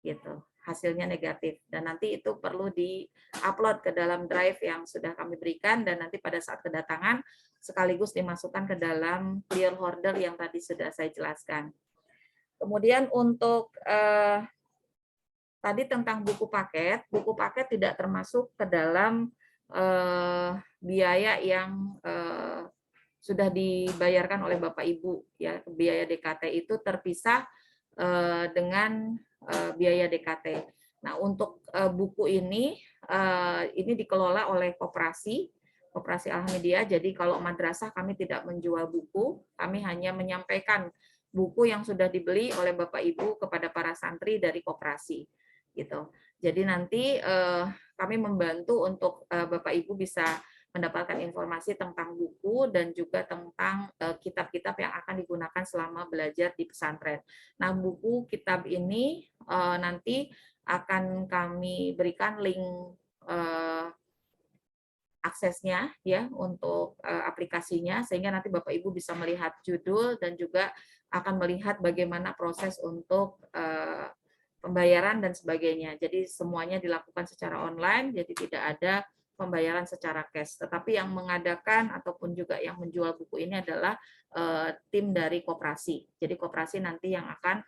gitu. Hasilnya negatif dan nanti itu perlu di-upload ke dalam drive yang sudah kami berikan dan nanti pada saat kedatangan sekaligus dimasukkan ke dalam clear order yang tadi sudah saya jelaskan. Kemudian untuk tadi tentang buku paket tidak termasuk ke dalam biaya yang sudah dibayarkan oleh Bapak Ibu ya. Biaya DKT itu terpisah dengan biaya DKT. Nah, untuk buku ini dikelola oleh koperasi Al-Hamidiyah. Jadi kalau madrasah kami tidak menjual buku, kami hanya menyampaikan buku yang sudah dibeli oleh Bapak Ibu kepada para santri dari koperasi gitu. Jadi nanti kami membantu untuk Bapak Ibu bisa mendapatkan informasi tentang buku dan juga tentang kitab-kitab yang akan digunakan selama belajar di pesantren. Nah, buku kitab ini nanti akan kami berikan link aksesnya ya untuk aplikasinya sehingga nanti Bapak Ibu bisa melihat judul dan juga akan melihat bagaimana proses untuk pembayaran dan sebagainya. Jadi semuanya dilakukan secara online, jadi tidak ada pembayaran secara cash. Tetapi yang mengadakan ataupun juga yang menjual buku ini adalah tim dari koperasi. Jadi koperasi nanti yang akan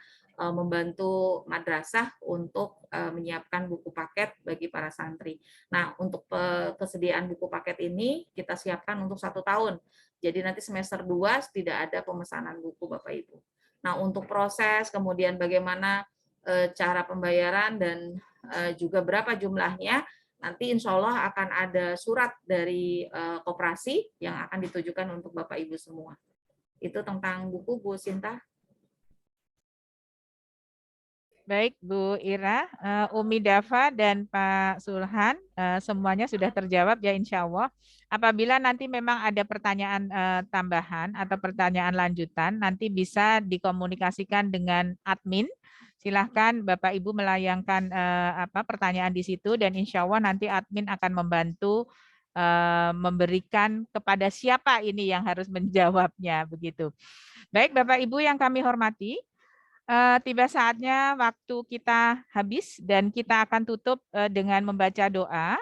membantu madrasah untuk menyiapkan buku paket bagi para santri. Nah, untuk kesediaan buku paket ini kita siapkan untuk 1 tahun. Jadi nanti semester 2 tidak ada pemesanan buku Bapak Ibu. Nah, untuk proses kemudian bagaimana cara pembayaran dan juga berapa jumlahnya, nanti insya Allah akan ada surat dari koperasi yang akan ditujukan untuk Bapak Ibu semua. Itu tentang buku, Bu Sinta. Baik, Bu Ira, Umi Dafa dan Pak Sulhan, semuanya sudah terjawab ya insya Allah. Apabila nanti memang ada pertanyaan tambahan atau pertanyaan lanjutan, nanti bisa dikomunikasikan dengan admin. Silahkan Bapak Ibu melayangkan pertanyaan di situ dan insya Allah nanti admin akan membantu memberikan kepada siapa ini yang harus menjawabnya begitu. Baik Bapak Ibu yang kami hormati, tiba saatnya waktu kita habis dan kita akan tutup dengan membaca doa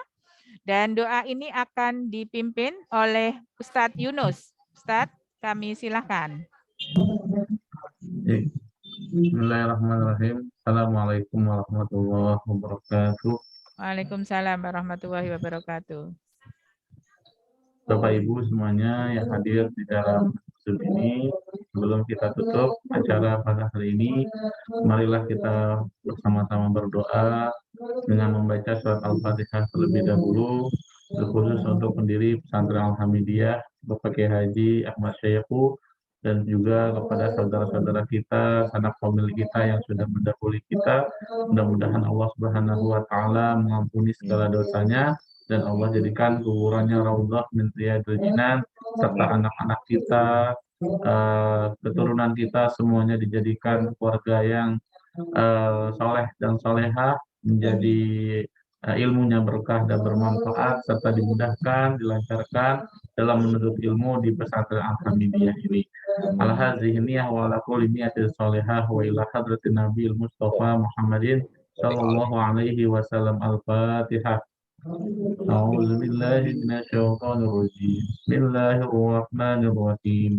dan doa ini akan dipimpin oleh Ustadz Yunus. Ustadz, kami silakan. Bismillahirrahmanirrahim. Assalamualaikum warahmatullahi wabarakatuh. Waalaikumsalam warahmatullahi wabarakatuh. Bapak Ibu semuanya yang hadir di dalam Zoom ini, sebelum kita tutup acara pada hari ini, marilah kita bersama-sama berdoa dengan membaca surat Al-Fatihah terlebih dahulu, terkhusus untuk pendiri pesantren Al-Hamidiyah, Bapak Kiai Haji Ahmad Syekhu, dan juga kepada saudara-saudara kita, sanak famili kita yang sudah mendahului kita. Mudah-mudahan Allah Subhanahu wa Ta'ala mengampuni segala dosanya, dan Allah jadikan kuburannya raudhah min riyadil jinan, serta anak-anak kita, keturunan kita semuanya dijadikan keluarga yang soleh dan solehah, menjadi ilmunya berkah dan bermanfaat, serta dimudahkan, dilancarkan dalam menuntut ilmu di pesantren Al-Hamidiyah ini. Al-Hazihniah wa ala kulli niyatin solehah wa ila hadratin Nabi Mustafa Muhammadin sallallahu alaihi wasallam. Al-Fatihah. أعوذ بالله من الشيطان الرجيم بسم الله الرحمن الرحيم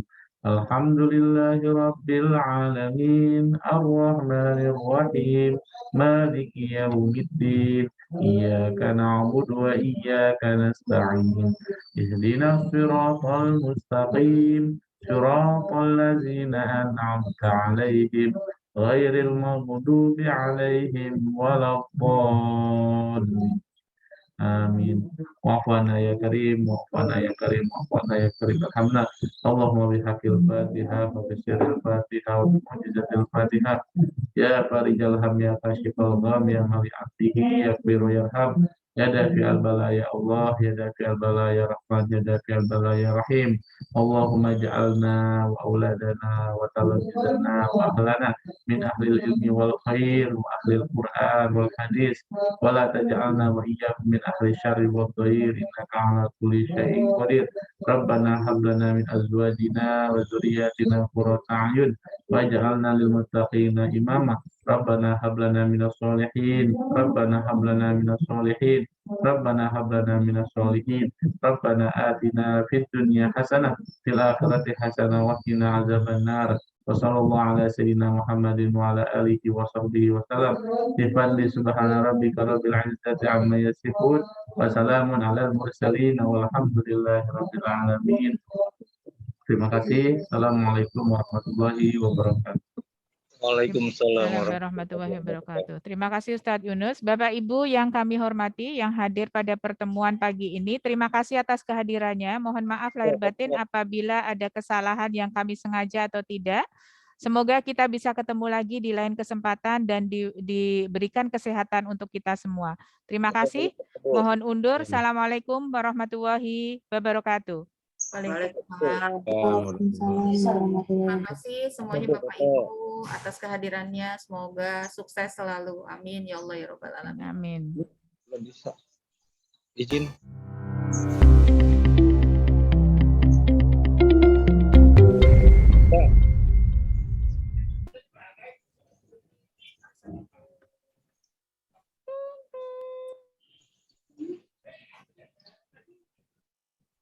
الحمد لله رب العالمين الرحمن الرحيم مالك يوم الدين إياك نعبد وإياك نستعين اهدنا الصراط المستقيم صراط الذين أنعمت عليهم غير المغضوب عليهم ولا الضالين. Amin. Wa'afana ya karim, wa'afana ya karim, wa'afana ya karim. Alhamdulillah. Allahumma bihaqil Fatihah, wa bisyaril Fatihah, wa bimu'jizatil Fatihah. Ya farijal ham, ya kashifal gham, ya mali abdihi, ya kbiru yarham. Ya dafi al-bala ya Allah, ya dafi al-bala ya Rahman, ya dafi al-bala ya Rahim. Allahumma ja'alna wa auladana wa talabizana wa ahlana min ahlil ilmi wal khair wa ahlil Qur'an wal hadis. Wala taj'alna wa iyyakum min ahli syarri wa dhair innaka 'ala kulli syai'in qadir. Rabbana hab lana min azwajina wa dzurriyyatina qurrata a'yun waj'alna lil muttaqina imama. Rabbana hab lana minas sholihin. Rabbana hab lana minas sholihin. Rabbana hab lana minas sholihin. Rabbana atina fid dunya hasanah fil akhirati hasanah wa qina adzabannar. Wassallallahu ala sayyidina Muhammadin wa ala alihi wa sahbihi wa sallam. Bifadli subhana rabbika rabbil izzati amma yasifun wa salamun alal mursalin walhamdulillahi rabbil alamin. Terima kasih. Assalamualaikum warahmatullahi wabarakatuh. Waalaikumsalam warahmatullahi wabarakatuh. Terima kasih Ustadz Yunus. Bapak Ibu yang kami hormati yang hadir pada pertemuan pagi ini, terima kasih atas kehadirannya. Mohon maaf lahir batin apabila ada kesalahan yang kami sengaja atau tidak. Semoga kita bisa ketemu lagi di lain kesempatan dan diberikan kesehatan untuk kita semua. Terima kasih. Mohon undur. Assalamualaikum warahmatullahi wabarakatuh. Waalaikumsalam. Terima kasih semuanya Bapak Ibu atas kehadirannya. Semoga sukses selalu. Amin ya Allah ya Rabbal alamin. Amin. Bisa. Izin.